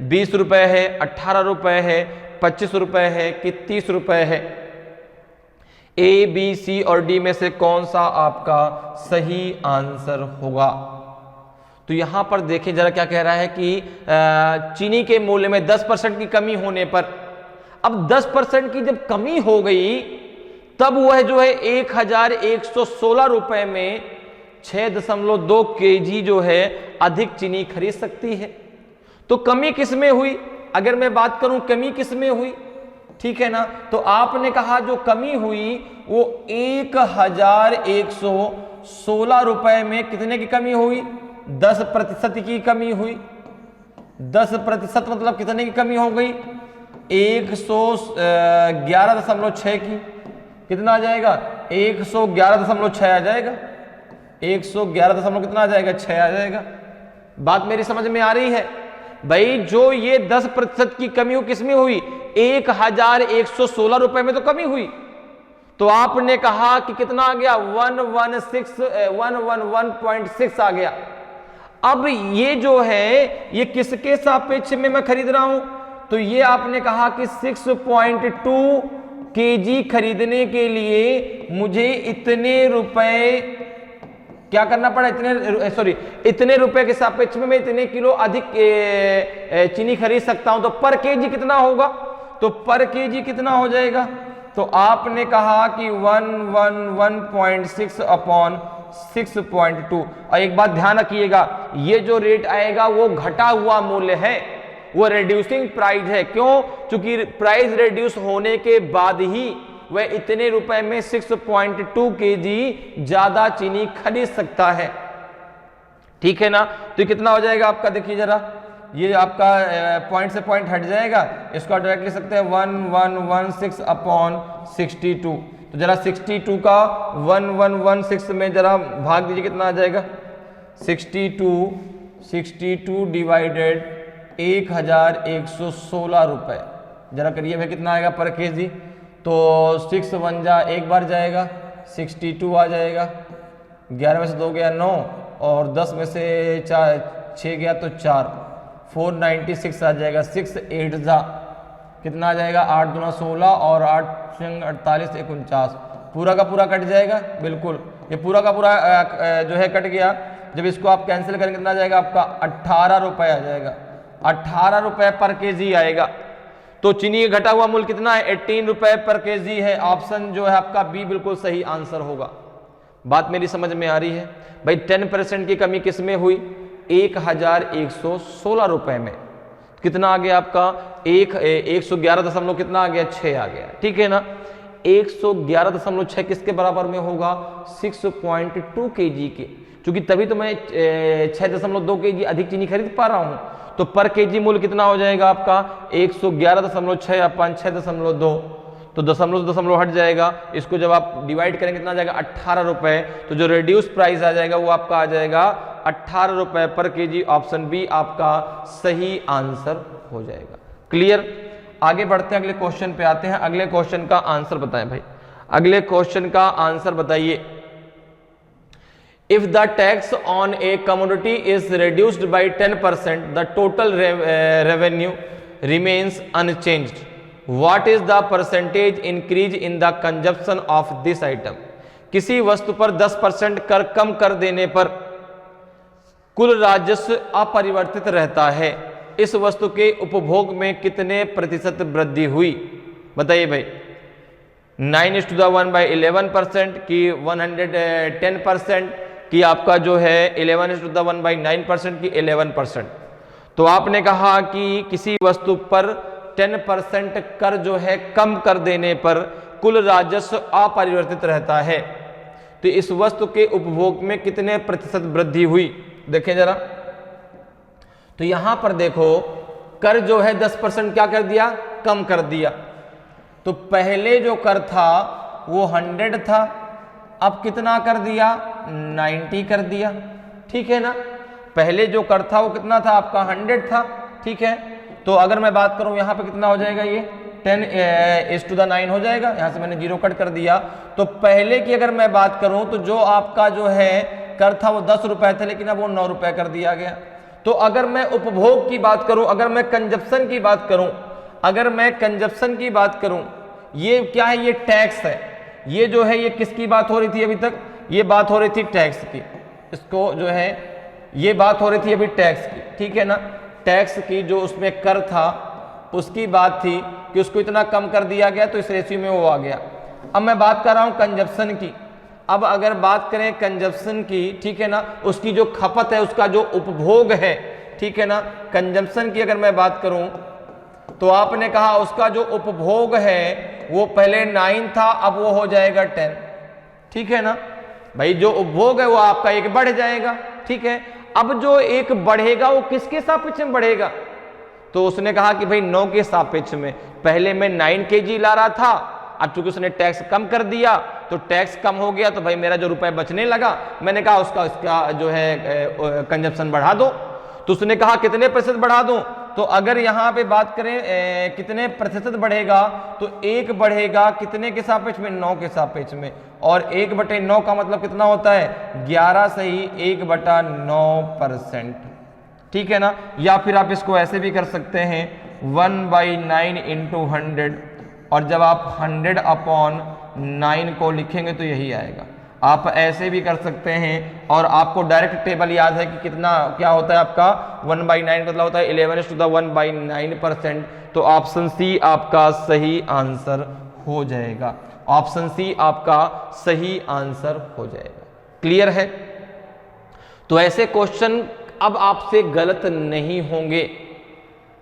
20 रुपए है, 18 रुपए है, 25 रुपए है कि 30 रुपए है? ए, बी, सी और डी में से कौन सा आपका सही आंसर होगा? तो यहां पर देखिए जरा क्या कह रहा है कि चीनी के मूल्य में 10% की कमी होने पर, अब 10% की जब कमी हो गई तब वह जो है 1116 रुपए में 6.2 kg जो है अधिक चीनी खरीद सकती है। तो कमी किस में हुई? अगर मैं बात करूं कमी किस में हुई, ठीक है ना, तो आपने कहा जो कमी हुई वो 1116 रुपए में कितने की कमी हुई? 10% की कमी हुई। 10% मतलब कितने की कमी हो गई? 111.6 की। कितना आ जाएगा? 111.6 आ जाएगा। 111 कितना आ जाएगा? 6 आ जाएगा। बात मेरी समझ में आ रही है भाई? जो ये 10% की कमी किस में हुई? 1116 रुपए में तो कमी हुई। तो आपने कहा कि कितना आ गया? 111.6 आ गया। अब ये जो है ये किसके सापेक्ष में मैं खरीद रहा हूं? तो ये आपने कहा कि 6.2 kg खरीदने के लिए मुझे इतने रुपए क्या करना पड़ा? इतने रुपए के सापेक्ष में मैं इतने किलो अधिक चीनी खरीद सकता हूं। तो पर केजी कितना होगा? तो पर केजी कितना हो जाएगा? तो आपने कहा कि 111.6 अपॉन 6.2। और एक बात ध्यान रखिएगा, ये जो रेट आएगा वो घटा हुआ मूल्य है, वो रिड्यूसिंग प्राइस है। क्यों? क्योंकि प्राइस रिड्यूस होने के बाद ही वह इतने रुपए में 6.2 kg ज्यादा चीनी खरीद सकता है। ठीक है ना? तो ये कितना हो जाएगा आपका? देखिए जरा, ये आपका पॉइंट से पॉइंट हट जाएगा, इसको डायरेक्ट लिख सकते हैं 1116 अपॉन 62। तो जरा 62 का 1116 में जरा भाग दीजिए, कितना आ जाएगा? 62 डिवाइडेड 1116 रुपए। जरा करिए भाई, कितना आएगा पर केजी? तो 6 1 जा एक बार जाएगा, 62 आ जाएगा। 11 में से 2 गया 9 और 10 में से 6 गया तो 4, 496 आ जाएगा। 6 8 जा कितना आ जाएगा? 8 दूना 16 और 8 48 49, पूरा का पूरा कट जाएगा। बिल्कुल, ये पूरा का पूरा जो है कट गया। जब इसको आप कैंसिल करेंगे कितना आ जाएगा आपका? 18 रुपए आ जाएगा। 18 रुपए पर केजी आएगा। तो चीनी घटा हुआ मूल्य कितना है? 18 रुपए पर केजी है। ऑप्शन जो है आपका बी बिल्कुल सही आंसर होगा। बात मेरी समझ में आ रही है भाई? 10% की कमी किस में हुई? 1116 रुपए में। कितना आ गया आपका? 111 कितना आ गया? 6 आ गया। ठीक है ना? 111.6 किसके बराबर में होगा? 6.2 kg के, क्योंकि तभी तो मैं 6.2 kg अधिक चीनी खरीद पा रहा हूं। तो पर केजी मूल्य कितना हो जाएगा आपका? 111.6 अपन 6.2, तो दशमलव हट जाएगा। इसको जब आप डिवाइड करेंगे कितना आ जाएगा? 18 रुपए। तो जो रिड्यूस प्राइस आ जाएगा वो आपका आ जाएगा 18 रुपए पर केजी। ऑप्शन बी आपका सही आंसर हो जाएगा। क्लियर? आगे बढ़ते हैं, अगले क्वेश्चन पे आते हैं। अगले क्वेश्चन का आंसर बताएं भाई। अगले क्वेश्चन का आंसर बताइए। If the tax on a commodity is reduced by 10%, the total revenue remains unchanged. What is the percentage increase in the consumption of this item? किसी वस्तु पर 10% कर कम कर देने पर कुल राजस्व अपरिवर्तित रहता है। इस वस्तु के उपभोग में कितने प्रतिशत वृद्धि हुई? बताइए भाई। 9:1/11% की 110% कि आपका जो है 11:1/9% की 11%। तो आपने कहा कि किसी वस्तु पर 10% कर जो है कम कर देने पर कुल राजस्व अपरिवर्तित रहता है। तो इस वस्तु के उपभोग में कितने प्रतिशत वृद्धि हुई? देखें जरा। तो यहां पर देखो कर जो है 10% क्या कर दिया, कम कर दिया। तो पहले जो कर था वो 100 था, अब कितना कर दिया, 90 कर दिया। ठीक है ना, पहले जो कर था वो कितना था आपका, 100 था। ठीक है, तो अगर मैं बात करूं यहाँ पे कितना हो जाएगा, ये 10⁻9 हो जाएगा। यहाँ से मैंने 0 कट कर दिया। तो पहले की अगर मैं बात करूं तो जो आपका जो है कर था वो 10 रुपए थे, लेकिन अब वो 9 रुपए कर दिया गया। तो अगर मैं उपभोग की बात करूं, अगर मैं कंजप्शन की बात करूं, अगर मैं कंजप्शन की बात करूं, ये क्या है, ये टैक्स है। ये जो है ये किसकी बात हो रही थी अभी तक, ये बात हो रही थी टैक्स की। इसको जो है ये बात हो रही थी अभी टैक्स की। ठीक है ना, टैक्स की जो उसमें कर था उसकी बात थी कि उसको इतना कम कर दिया गया तो इस रेशियो में वो आ गया। अब मैं बात कर रहा हूं कंजप्शन की। अब अगर बात करें कंजप्शन की, ठीक है ना, उसकी जो खपत है, उसका जो उपभोग है, ठीक है ना, कंजप्शन की अगर मैं बात करूं तो आपने कहा उसका जो उपभोग है वो पहले 9 था, अब वो हो जाएगा 10। ठीक है ना भाई, जो उपभोग है वो आपका एक बढ़ जाएगा। ठीक है, अब जो एक बढ़ेगा वो किसके सापेक्ष में बढ़ेगा, तो उसने कहा कि भाई 9 के सापेक्ष में। पहले मैं 9 kg ला रहा था, अब चूंकि उसने टैक्स कम कर दिया तो टैक्स कम हो गया, तो भाई मेरा जो रुपए बचने लगा, मैंने कहा उसका जो है कंजप्शन बढ़ा दो। तो उसने कहा कितने प्रतिशत बढ़ा दूं, तो अगर यहां पे बात करें कितने प्रतिशत बढ़ेगा, तो 1 बढ़ेगा कितने के सापेक्ष में, 9 के सापेक्ष में। और 1/9 का मतलब कितना होता है, 11 से ही 1/9%। ठीक है ना, या फिर आप इसको ऐसे भी कर सकते हैं 1/9 × 100, और जब आप 100/9 को लिखेंगे तो यही आएगा। आप ऐसे भी कर सकते हैं, और आपको डायरेक्ट टेबल याद है कि कितना क्या होता है आपका, 1/9 मतलब होता है 11⁻1/9%। तो ऑप्शन सी आपका सही आंसर हो जाएगा। ऑप्शन सी आपका सही आंसर हो जाएगा। क्लियर है? तो ऐसे क्वेश्चन अब आपसे गलत नहीं होंगे,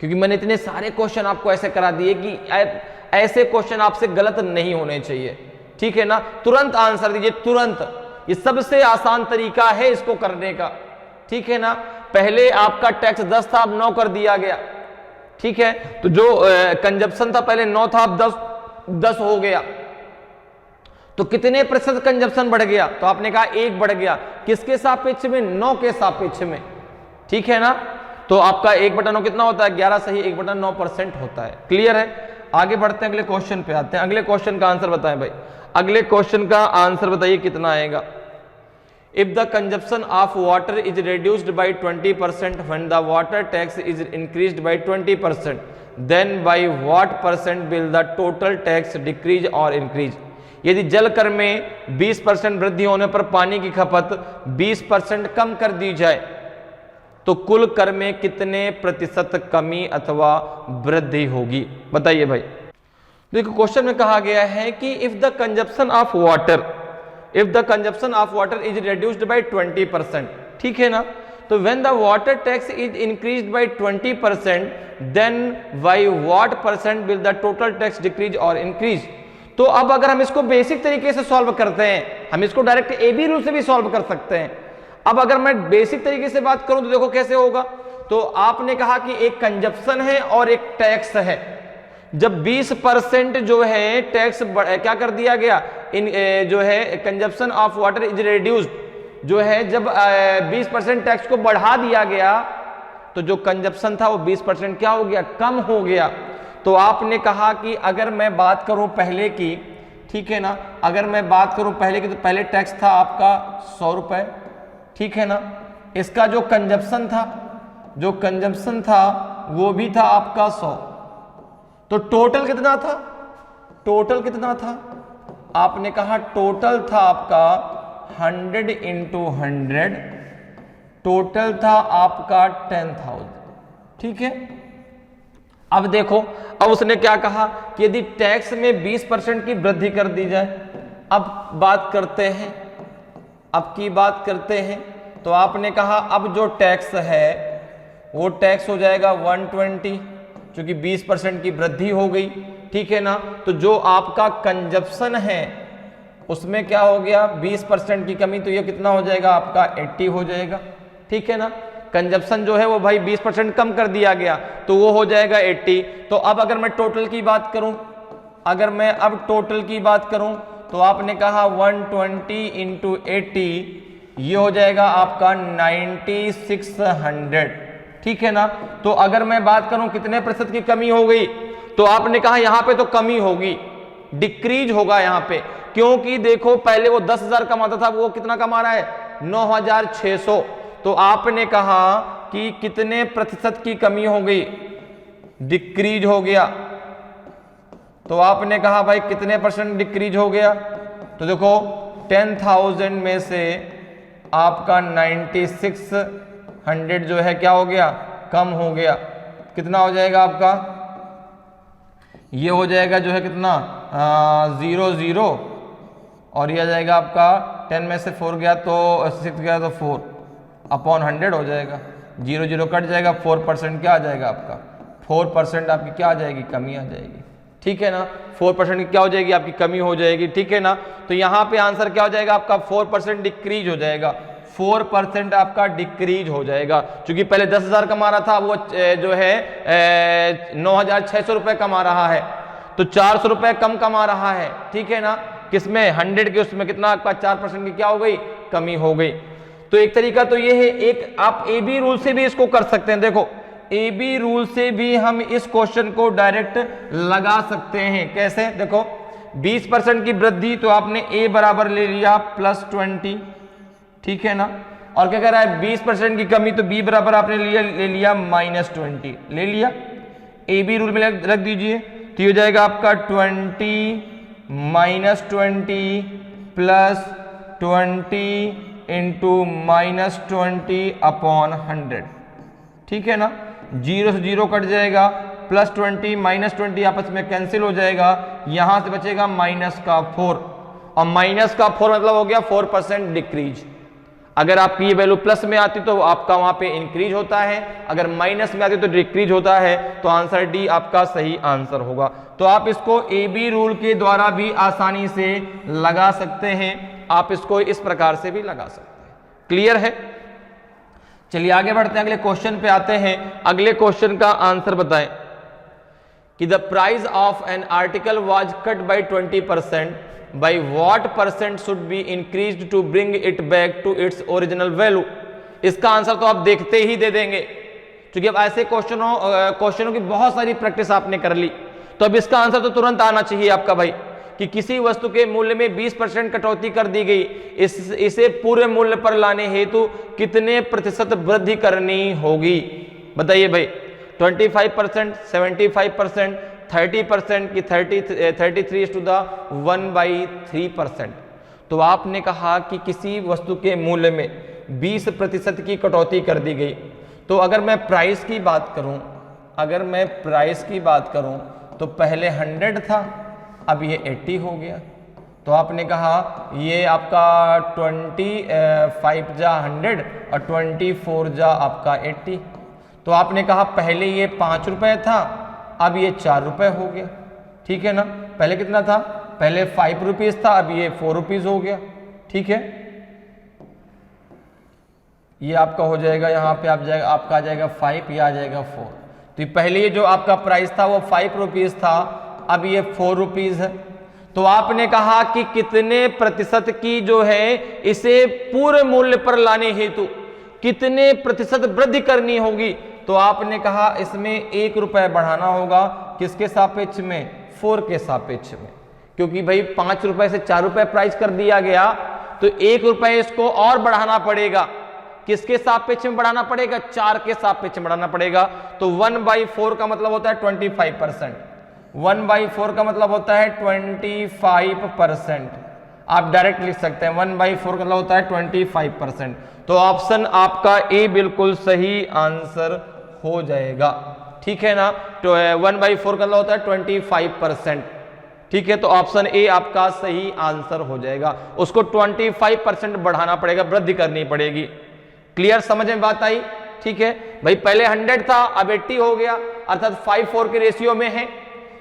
क्योंकि मैंने इतने सारे क्वेश्चन आपको ऐसे करा दिए कि ऐसे क्वेश्चन आपसे गलत नहीं होने चाहिए। ठीक है ना, तुरंत आंसर दीजिए, तुरंत। ये सबसे आसान तरीका है इसको करने का। ठीक है ना, पहले आपका टैक्स 10 था, अब 9 कर दिया गया। ठीक है, तो जो कंजप्शन था पहले 9 था, अब 10 हो गया। तो कितने प्रतिशत कंजप्शन बढ़ गया, तो आपने कहा 1 बढ़ गया। किसके सापेक्ष में, 9 के सापेक्ष में। ठीक है ना, तो आपका 1/9 कितना होता है, 11 से ही 1/9% होता है। क्लियर है? आगे बढ़ते हैं, अगले क्वेश्चन पे आते हैं। अगले क्वेश्चन का आंसर बताएं भाई, अगले क्वेश्चन का आंसर बताइए कितना आएगा। If the consumption of water is reduced by 20% when the water tax is increased by 20%, then by what percent will the total tax decrease और इंक्रीज। यदि जल कर में 20% वृद्धि होने पर पानी की खपत 20% कम कर दी जाए तो कुल कर में कितने प्रतिशत कमी अथवा वृद्धि होगी, बताइए भाई। देखो क्वेश्चन में कहा गया है कि if the consumption of water is reduced by 20%, ठीक है ना, तो when the water tax is increased by 20%, then by what percent will the total tax decrease और इंक्रीज। तो अब अगर हम इसको बेसिक तरीके से सॉल्व करते हैं, हम इसको डायरेक्ट AB रूल से भी सॉल्व कर सकते हैं। अब अगर मैं बेसिक तरीके से बात करूं तो देखो कैसे होगा। तो आपने कहा कि एक कंजप्शन है और एक टैक्स है। जब 20% जो है टैक्स क्या कर दिया गया, इन जो है consumption of water is reduced, जो है जब 20% टैक्स को बढ़ा दिया गया तो जो कंजप्शन था वो 20% क्या हो गया, कम हो गया। तो आपने कहा कि अगर मैं बात करूं पहले की, ठीक है ना, अगर मैं बात करूं पहले की, तो पहले टैक्स था आपका 100 रुपए, ठीक है ना। इसका जो कंजप्शन था वो भी था आपका 100। तो टोटल कितना था, आपने कहा टोटल था आपका 100 × 100, टोटल था आपका 10,000, ठीक है। अब देखो, अब उसने क्या कहा कि यदि टैक्स में 20% की वृद्धि कर दी जाए। अब बात करते हैं, तो आपने कहा अब जो टैक्स है वो टैक्स हो जाएगा 120, क्योंकि 20% की वृद्धि हो गई, ठीक है ना। तो जो आपका कंजप्शन है उसमें क्या हो गया, 20% की कमी, तो ये कितना हो जाएगा आपका 80 हो जाएगा, ठीक है ना। कंजप्शन जो है वो भाई 20% कम कर दिया गया, तो वो हो जाएगा 80। तो अब अगर मैं टोटल की बात करूं, अगर मैं अब टोटल की बात करूं, तो आपने कहा 120 इंटू 80, ये हो जाएगा आपका 9600, ठीक है ना। तो अगर मैं बात करूं कितने प्रतिशत की कमी हो गई, तो आपने कहा यहां पे तो कमी होगी, डिक्रीज होगा यहां पे, क्योंकि देखो पहले वो 10,000 कमाता था, वो कितना कमा रहा है 9,600। तो आपने कहा कि कितने प्रतिशत की कमी हो गई, डिक्रीज हो गया। तो आपने कहा भाई कितने परसेंट डिक्रीज हो गया, तो देखो 10,000 में से आपका 9600 जो है क्या हो गया, कम हो गया। कितना हो जाएगा आपका, ये हो जाएगा जो है कितना 00, और ये आ जाएगा आपका 10 में से 4 गया तो 6 गया तो 4 अपॉन 100 हो जाएगा, 0 कट जाएगा, 4% क्या आ जाएगा आपका, 4% आपकी क्या आ जाएगी, कमी आ जाएगी, ठीक है ना। 4% की क्या हो जाएगी, आपकी कमी हो जाएगी, ठीक है ना। तो यहाँ पे आंसर क्या हो जाएगा आपका 4% डिक्रीज हो जाएगा, 4% आपका डिक्रीज हो जाएगा। क्योंकि पहले 10,000 कमा रहा था, वो जो है 9,600 रुपए कमा रहा है, तो 400 रुपए कम कमा रहा है, ठीक है ना। किसमें 100 के उसमें कितना आपका 4% की क्या हो गई, कमी हो गई। तो एक तरीका तो ये है, एक आप ए बी रूल से भी इसको कर सकते हैं। देखो ए बी रूल से भी हम इस क्वेश्चन को डायरेक्ट लगा सकते हैं। कैसे, देखो 20% की वृद्धि, तो आपने ए बराबर ले लिया +20, ठीक है ना। और क्या कह रहा है 20% की कमी, तो बी बराबर आपने ले लिया -20 ले लिया। ए बी रूल में रख दीजिए, तो ये हो जाएगा आपका 20 -20 +20 इंटू -20 अपॉन 100, ठीक है ना। 0 से 0 कट जाएगा, +20 -20 आपस में कैंसिल हो जाएगा, यहां से बचेगा -4, और -4 मतलब हो गया 4% डिक्रीज। अगर आपकी ये वैल्यू प्लस में आती तो आपका वहां पे इंक्रीज होता है, अगर माइनस में आती तो डिक्रीज होता है, तो आंसर डी आपका सही आंसर होगा। तो आप इसको ए बी रूल के द्वारा भी आसानी से लगा सकते हैं, आप इसको इस प्रकार से भी लगा सकते हैं। क्लियर है, चलिए आगे बढ़ते हैं, अगले क्वेश्चन पे आते हैं। अगले क्वेश्चन का आंसर बताएं कि the price of an article was cut by 20%, by what % should be increased to bring it back to its original value। इसका आंसर तो आप देखते ही दे देंगे, क्योंकि अब ऐसे क्वेश्चनों की बहुत सारी प्रैक्टिस आपने कर ली, तो अब इसका आंसर तो तुरंत आना चाहिए आपका भाई, कि किसी वस्तु के मूल्य में 20% कटौती कर दी गई, इसे पूरे मूल्य पर लाने हेतु कितने प्रतिशत वृद्धि करनी होगी। बताइए भाई, 25%, 75%, 30% की 33:1/3%। तो आपने कहा कि किसी वस्तु के मूल्य में 20% की कटौती कर दी गई। तो अगर मैं प्राइस की बात करूं, तो पहले 100 था, अब ये 80 हो गया। तो आपने कहा ये आपका 25 जा 100 और 24 जा आपका 80। तो आपने कहा पहले ये 5 रुपए था, अब ये 4 रुपए हो गया, ठीक है ना। पहले कितना था, पहले 5 रुपीज था, अब ये 4 रुपीज हो गया, ठीक है। ये आपका हो जाएगा, यहाँ पे आपका आ जाएगा 5, ये आ जाएगा 4। तो पहले ये जो आपका प्राइस था वो 5 रुपीज था, अब ये 4 रुपीज है। तो आपने कहा कि कितने प्रतिशत की जो है इसे पूरे मूल्य पर लाने हेतु कितने प्रतिशत वृद्धि करनी होगी। तो आपने कहा इसमें 1 रुपए बढ़ाना होगा, किसके सापेक्ष में, 4 के सापेक्ष में, क्योंकि भाई 5 रुपए से 4 रुपए प्राइस कर दिया गया, तो 1 रुपए इसको और बढ़ाना पड़ेगा। किसके सापेक्ष में बढ़ाना पड़ेगा, 4 के सापेक्ष में बढ़ाना पड़ेगा। तो 1/4 का मतलब होता है 25%, 1/4 का मतलब होता है 25%। आप डायरेक्ट लिख सकते हैं 1/4 का मतलब होता है 25%। तो ऑप्शन आपका ए बिल्कुल सही आंसर हो जाएगा, ठीक है ना। तो 1/4 का मतलब होता है 25%, ठीक है। तो ऑप्शन ए आपका सही आंसर हो जाएगा। उसको 25% बढ़ाना पड़ेगा, वृद्धि करनी पड़ेगी। क्लियर, समझ में बात आई, ठीक है भाई। पहले 100 था, अब 80 हो गया, अर्थात 5:4 के रेशियो में है।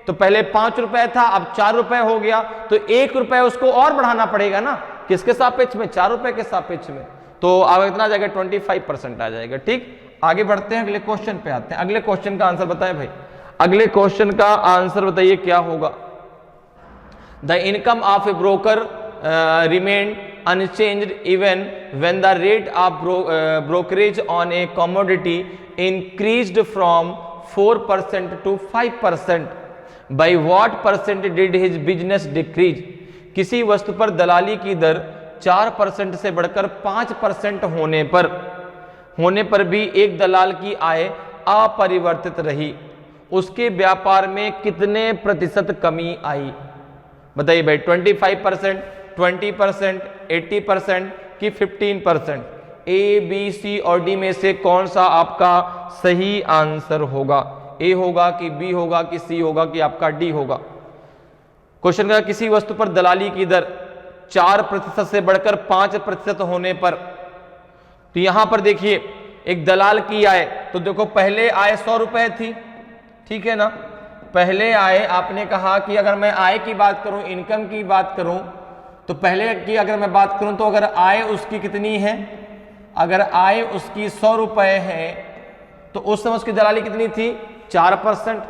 तो पहले 5 रुपए था, अब 4 रुपए हो गया, तो 1 रुपए उसको और बढ़ाना पड़ेगा ना, किसके सापेक्ष में, 4 रुपए के सापेक्ष में। तो अब कितना आ जाएगा 25% आ जाएगा। ठीक, आगे बढ़ते हैं, अगले क्वेश्चन पे आते हैं। अगले क्वेश्चन का आंसर बताएं भाई, अगले क्वेश्चन का आंसर बताइए क्या होगा। The income of A broker remain unchanged even when the rate of brokerage on a commodity increased from 4% to 5%. By what percent did his business decrease. किसी वस्तु पर दलाली की दर 4% से बढ़कर 5% होने पर भी एक दलाल की आय अपरिवर्तित रही, उसके व्यापार में कितने प्रतिशत कमी आई? बताइए भाई, 25%, 20%, 80% कि 15%? ए, बी, सी और डी में से कौन सा आपका सही आंसर होगा? ए होगा कि बी होगा कि सी होगा कि आपका डी होगा? क्वेश्चन का किसी वस्तु पर दलाली की दर 4% से बढ़कर 5% होने पर, तो यहां पर देखिए एक दलाल की आय, तो देखो पहले आय 100 रुपए थी, ठीक है ना। पहले आय आपने कहा कि अगर मैं आय की बात करूं, इनकम की बात करूं, तो पहले की अगर मैं बात करूं तो अगर आय उसकी कितनी है, अगर आय उसकी 100 रुपए है तो उस समय उसकी दलाली कितनी थी? 4%,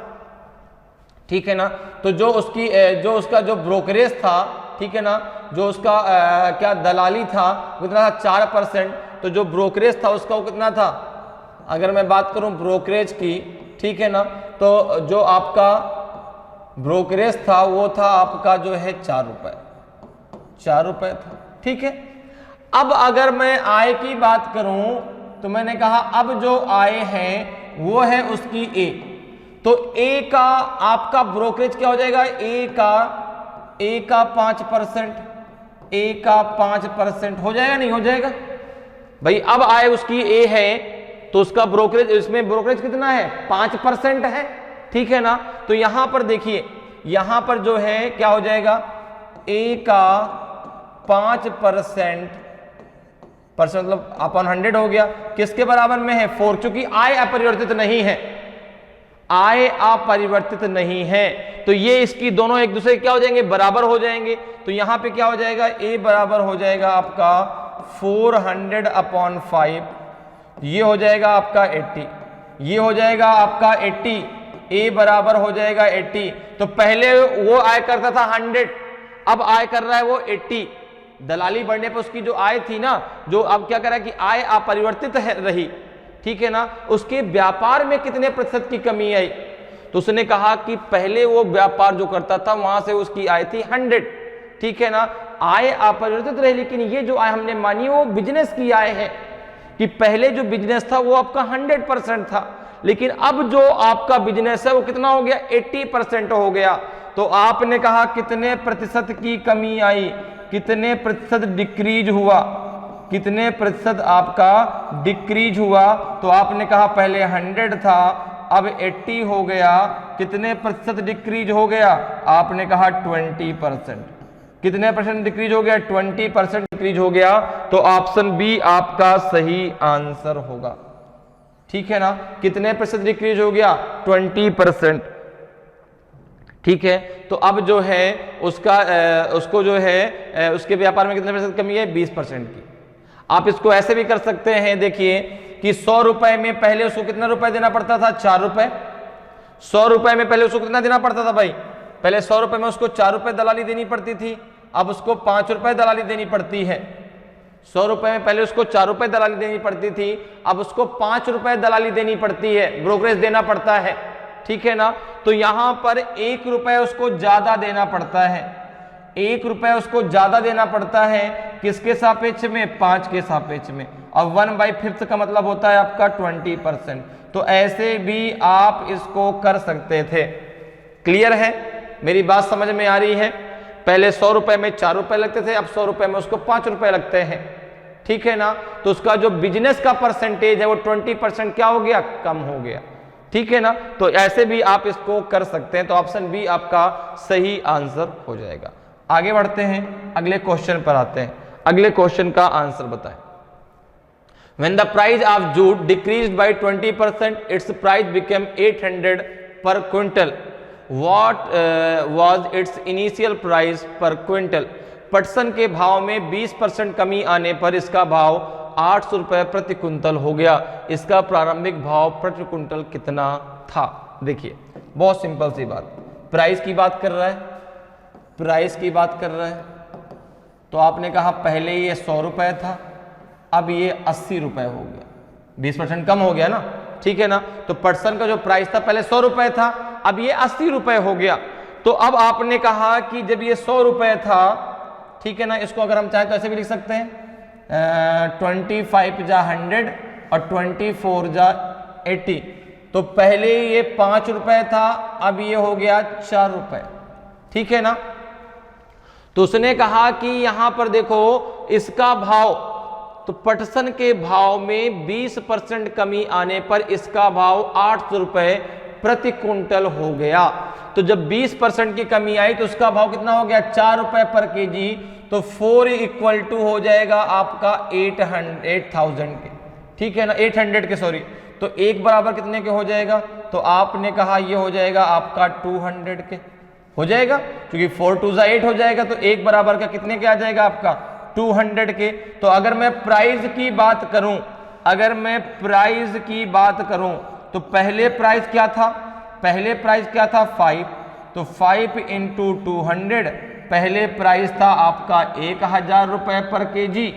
ठीक है ना। तो जो उसका जो ब्रोकरेज था, ठीक है ना, जो उसका क्या दलाली था वो कितना था? 4%। तो जो ब्रोकरेज था उसका वो कितना था? अगर मैं बात करूं ब्रोकरेज की, ठीक है ना, तो जो आपका ब्रोकरेज था वो था आपका जो है 4 रुपए था, ठीक है। अब अगर मैं आय की बात करूं तो मैंने कहा अब जो आय है वो है उसकी ए, तो ए का आपका ब्रोकरेज क्या हो जाएगा? ए का 5%, ए का 5% हो जाएगा, नहीं हो जाएगा भाई? अब आय उसकी ए है तो उसका ब्रोकरेज, इसमें ब्रोकरेज कितना है? 5% है, ठीक है ना। तो यहां पर देखिए, यहां पर जो है क्या हो जाएगा? ए का 5% मतलब अपन 100 हो गया, किसके बराबर में है? 4, क्योंकि आय अपरिवर्तित नहीं है, आय अपरिवर्तित नहीं है, तो ये इसकी दोनों एक दूसरे क्या हो जाएंगे? बराबर हो जाएंगे। तो यहां पे क्या हो जाएगा? ए बराबर हो जाएगा आपका 400/5, ये हो जाएगा आपका 80, ये हो जाएगा आपका 80, ए बराबर हो जाएगा 80। तो पहले वो आय करता था 100, अब आय कर रहा है वो 80। दलाली बढ़ने पर उसकी जो आय थी ना, जो अब क्या कर रहा है कि आय अपरिवर्तित रही, ठीक है ना। उसके व्यापार में कितने प्रतिशत की कमी आई? तो उसने कहा कि पहले वो व्यापार जो करता था वहां से उसकी आय थी 100, ठीक है ना, आय अपरिवर्तित रही, लेकिन ये जो आय हमने मानी वो बिजनेस की आय है, कि पहले जो बिजनेस था वो आपका 100% था, लेकिन अब जो आपका बिजनेस है वो कितना हो गया? 80% हो गया। तो आपने कहा कितने प्रतिशत की कमी आई, कितने प्रतिशत डिक्रीज हुआ, कितने प्रतिशत आपका डिक्रीज हुआ? तो आपने कहा पहले 100 था अब 80 हो गया, कितने प्रतिशत डिक्रीज हो गया? आपने कहा 20%। कितने परसेंट डिक्रीज हो गया? 20% डिक्रीज हो गया। तो ऑप्शन बी आपका सही आंसर होगा, ठीक है ना। कितने प्रतिशत डिक्रीज हो गया? 20%, ठीक है। तो अब जो है उसको जो है उसके व्यापार में कितने प्रतिशत कमी है? 20% की। आप इसको ऐसे भी कर सकते हैं, देखिए कि 100 रुपए में पहले उसको कितना रुपए देना पड़ता था? 4 रुपए। 100 रुपए में पहले उसको कितना देना पड़ता था भाई? पहले 100 रुपए में उसको 4 रुपए दलाली देनी पड़ती थी, अब उसको 5 रुपए दलाली देनी पड़ती है। 100 रुपए में पहले उसको 4 रुपए दलाली देनी पड़ती थी, अब उसको 5 रुपए दलाली देनी पड़ती है, ब्रोकरेज देना पड़ता है, ठीक है ना। तो यहां पर 1 रुपए उसको ज्यादा देना पड़ता है, 1 रुपए उसको ज्यादा देना पड़ता है, किसके सापेक्ष में? 5 के सापेक्ष में। अब 1/5 का मतलब होता है आपका 20%। तो ऐसे भी आप इसको कर सकते थे। क्लियर है? मेरी बात समझ में आ रही है? पहले 100 रुपए में 4 रुपए लगते थे, अब 100 रुपए में उसको 5 रुपए लगते हैं, ठीक है ना। तो उसका जो बिजनेस का परसेंटेज है वो 20% क्या हो गया? कम हो गया, ठीक है ना। तो ऐसे भी आप इसको कर सकते हैं। तो ऑप्शन बी आपका सही आंसर हो जाएगा। आगे बढ़ते हैं, अगले क्वेश्चन पर आते हैं। अगले क्वेश्चन का आंसर बताएं। When the price of jute decreased by 20%, its price became 800 per quintal. What was its initial price per quintal? पटसन के भाव में 20% कमी आने पर इसका भाव 800 रुपए प्रति कुंतल हो गया। इसका प्रारंभिक भाव प्रति कुंतल कितना था? देखिए बहुत सिंपल सी बात, प्राइस की बात कर रहा है, प्राइस की बात कर रहा है, तो आपने कहा पहले ये 100 रुपए था, अब ये 80 रुपए हो गया, 20% कम हो गया ना, ठीक है ना। तो पर्सन का जो प्राइस था पहले 100 रुपए था, अब ये 80 रुपए हो गया। तो अब आपने कहा कि जब ये 100 रुपए था, ठीक है ना, इसको अगर हम चाहें तो ऐसे भी लिख सकते हैं 25 जा 100 और 24 जा 80। तो पहले ये 5 रुपए था, अब ये हो गया 4 रुपए, ठीक है ना। तो उसने कहा कि यहां पर देखो इसका भाव, तो पटसन के भाव में 20% कमी आने पर इसका भाव 800 रुपए प्रति कुंटल हो गया। तो जब 20% की कमी आई तो उसका भाव कितना हो गया? 4 रुपए पर केजी। तो 4 इक्वल टू हो जाएगा आपका 8000 के, ठीक है ना, 800 के, सॉरी। तो एक बराबर कितने के हो जाएगा? तो आपने कहा ये हो जाएगा आपका 200 के हो जाएगा, क्योंकि 4 2 8 हो जाएगा। तो एक बराबर का कितने के आ जाएगा आपका? 200 के। तो अगर मैं प्राइस की बात करूं, अगर मैं प्राइस की बात करूं तो पहले प्राइस क्या था? पहले प्राइस क्या था? 5। तो 5 इंटू 200, पहले प्राइस था आपका 1000 रुपए पर केजी।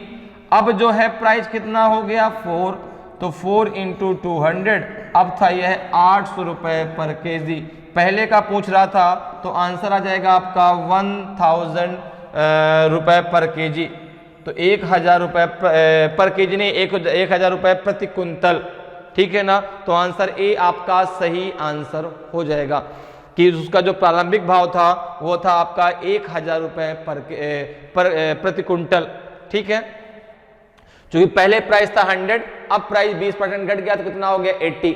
अब जो है प्राइस कितना हो गया? 4। तो 4 इंटू 200, अब था यह 800 रुपए पर केजी। पहले का पूछ रहा था, तो आंसर आ जाएगा आपका 1000 रुपए पर केजी। तो 1000 रुपए पर केजी नहीं, 1000 रुपए प्रति कुंतल, ठीक है ना। तो आंसर ए आपका सही आंसर हो जाएगा कि उसका जो प्रारंभिक भाव था वो था आपका 1000 रुपए प्रति कुंटल, ठीक है। क्योंकि पहले प्राइस था 100, अब प्राइस 20% घट गया तो कितना हो गया? 80।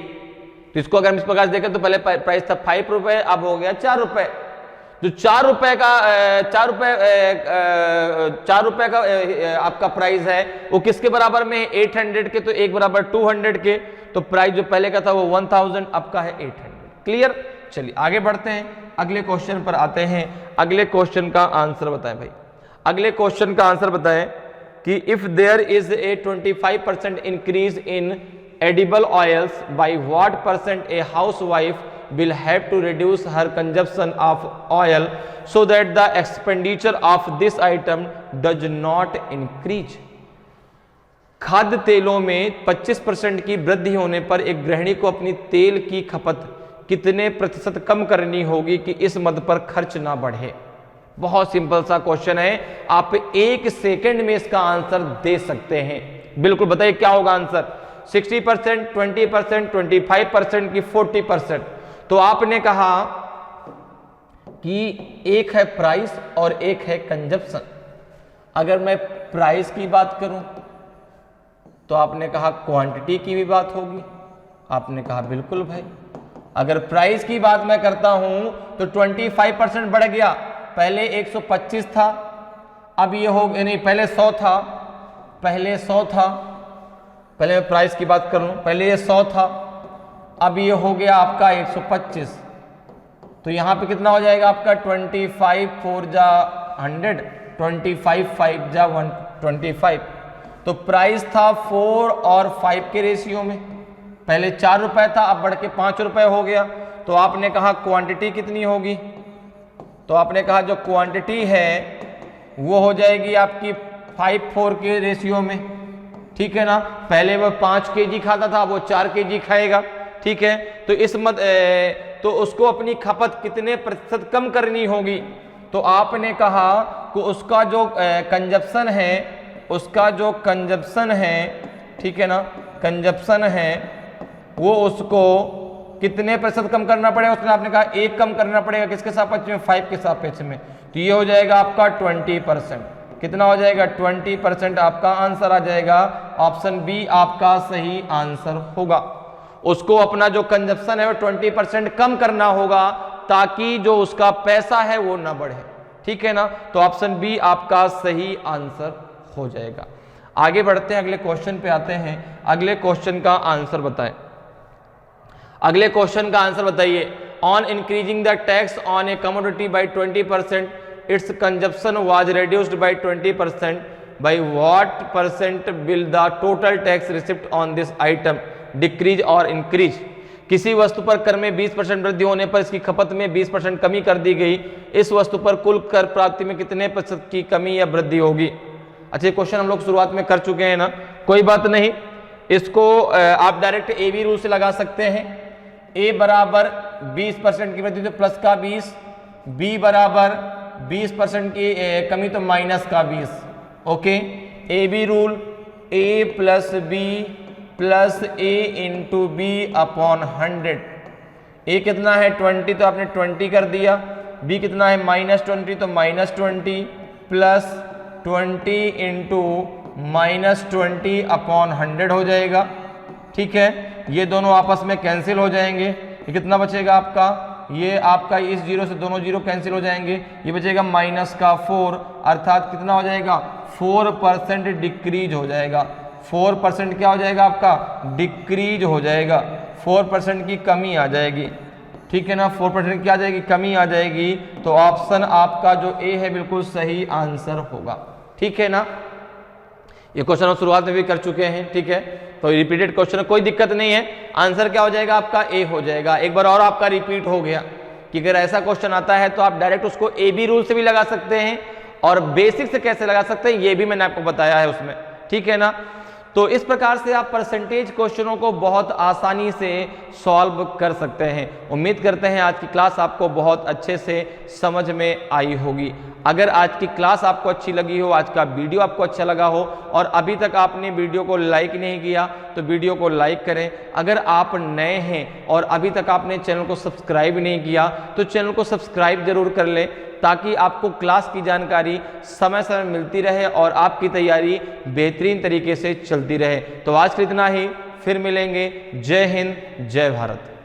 तो इसको अगर हम इस प्रकार से देखें तो पहले प्राइस था 5 रुपए, अब हो गया 4 रुपए। जो 4 रुपए का 4 रुपए का आपका प्राइस है वो किसके बराबर में? 800 के। तो एक बराबर 200 के। तो प्राइस जो पहले का था वो 1000, अब का है 800। क्लियर? चलिए आगे बढ़ते हैं, अगले क्वेश्चन पर आते हैं। अगले क्वेश्चन का आंसर बताएं भाई, अगले क्वेश्चन का आंसर बताएं कि if there is a 25% increase in edible oils, by what percent a housewife will have to reduce her consumption of oil so that the expenditure of this item does not increase? खाद्य तेलों में 25% की वृद्धि होने पर एक गृहिणी को अपनी तेल की खपत कितने प्रतिशत कम करनी होगी कि इस मद पर खर्च ना बढ़े? बहुत सिंपल सा क्वेश्चन है, आप 1 सेकंड में इसका आंसर दे सकते हैं। बिल्कुल बताइए क्या होगा आंसर? 60%, 20%, 25% की 40%। तो आपने कहा कि एक है प्राइस और एक है कंजप्शन। अगर मैं प्राइस की बात करूं तो आपने कहा क्वांटिटी की भी बात होगी। आपने कहा बिल्कुल भाई। अगर प्राइस की बात मैं करता हूं तो 25% बढ़ गया। पहले 125 था, अब ये हो गया, नहीं पहले 100 था, पहले 100 था, पहले मैं प्राइस की बात कर लूं, पहले ये 100 था, अब ये हो गया आपका 125। तो यहां पे कितना हो जाएगा आपका? 25 4 जा 100, 25 5 जा 125। तो प्राइस था 4 और 5 के रेशियो में। पहले 4 रुपए था, अब बढ़ के 5 रुपए हो गया। तो आपने कहा क्वांटिटी कितनी होगी? तो आपने कहा जो क्वांटिटी है वो हो जाएगी आपकी 5-4 के रेशियो में, ठीक है ना। पहले वो 5 केजी खाता था, वो 4 केजी खाएगा, ठीक है। तो इस तो उसको अपनी खपत कितने प्रतिशत कम करनी होगी? तो आपने कहा कि उसका जो कंजप्शन है, उसका जो कंजप्शन है, ठीक है ना, कंजप्शन है वो उसको कितने प्रतिशत कम करना पड़ेगा? उसने आपने कहा 1 कम करना पड़ेगा। किसके सापेक्ष में? 5 के सापेक्ष में। तो ये हो जाएगा आपका 20%। कितना हो जाएगा? 20% आपका आंसर आ जाएगा। ऑप्शन बी आपका सही आंसर होगा। उसको अपना जो कंजप्शन है वो 20% कम करना होगा ताकि जो उसका पैसा है वो ना बढ़े, ठीक है ना। तो ऑप्शन बी आपका सही आंसर हो जाएगा। आगे बढ़ते हैं, अगले क्वेश्चन पे आते हैं। अगले क्वेश्चन का आंसर बताएं। अगले क्वेश्चन का आंसर बताइए। On increasing the tax on a commodity by 20%, its consumption was reduced by 20%, by what percent will the total tax receipt on this item decrease और इंक्रीज। किसी वस्तु पर कर में 20% वृद्धि होने पर इसकी खपत में 20% कमी कर दी गई, इस वस्तु पर कुल कर प्राप्ति में कितने प्रतिशत की कमी या वृद्धि होगी। अच्छा, क्वेश्चन हम लोग शुरुआत में कर चुके हैं ना, कोई बात नहीं, इसको आप डायरेक्ट ए बी रूल से लगा सकते हैं। ए बराबर 20% की वृद्धि तो प्लस का 20, बी बराबर 20% की कमी तो माइनस का 20। Okay, A B rule, A plus B plus A into B upon 100। A कितना है 20 तो आपने 20 कर दिया, बी कितना है -20 तो -20 प्लस 20 इंटू -20 अपॉन 100 हो जाएगा। ठीक है, ये दोनों आपस में कैंसिल हो जाएंगे। ये कितना बचेगा आपका, ये आपका इस जीरो से दोनों जीरो कैंसिल हो जाएंगे, ये बचेगा -4, अर्थात कितना हो जाएगा 4% डिक्रीज हो जाएगा। 4% क्या हो जाएगा आपका, डिक्रीज हो जाएगा, 4% की कमी आ जाएगी। ठीक है ना, 4% क्या आ जाएगी, कमी आ जाएगी। तो ऑप्शन आपका जो ए है बिल्कुल सही आंसर होगा। ठीक है ना, ये क्वेश्चन हम शुरुआत में भी कर चुके हैं। ठीक है, तो रिपीटेड क्वेश्चन है, कोई दिक्कत नहीं है, आंसर क्या हो जाएगा आपका ए हो जाएगा। एक बार और आपका रिपीट हो गया कि अगर ऐसा क्वेश्चन आता है तो आप डायरेक्ट उसको ए बी रूल से भी लगा सकते हैं और बेसिक से कैसे लगा सकते हैं ये भी मैंने आपको बताया है उसमें। ठीक है ना, तो इस प्रकार से आप परसेंटेज क्वेश्चनों को बहुत आसानी से सॉल्व कर सकते हैं। उम्मीद करते हैं आज की क्लास आपको बहुत अच्छे से समझ में आई होगी। अगर आज की क्लास आपको अच्छी लगी हो, आज का वीडियो आपको अच्छा लगा हो और अभी तक आपने वीडियो को लाइक नहीं किया तो वीडियो को लाइक करें। अगर आप नए हैं और अभी तक आपने चैनल को सब्सक्राइब नहीं किया तो चैनल को सब्सक्राइब जरूर कर लें, ताकि आपको क्लास की जानकारी समय समय मिलती रहे और आपकी तैयारी बेहतरीन तरीके से चलती रहे। तो आज के इतना ही, फिर मिलेंगे। जय हिंद, जय भारत।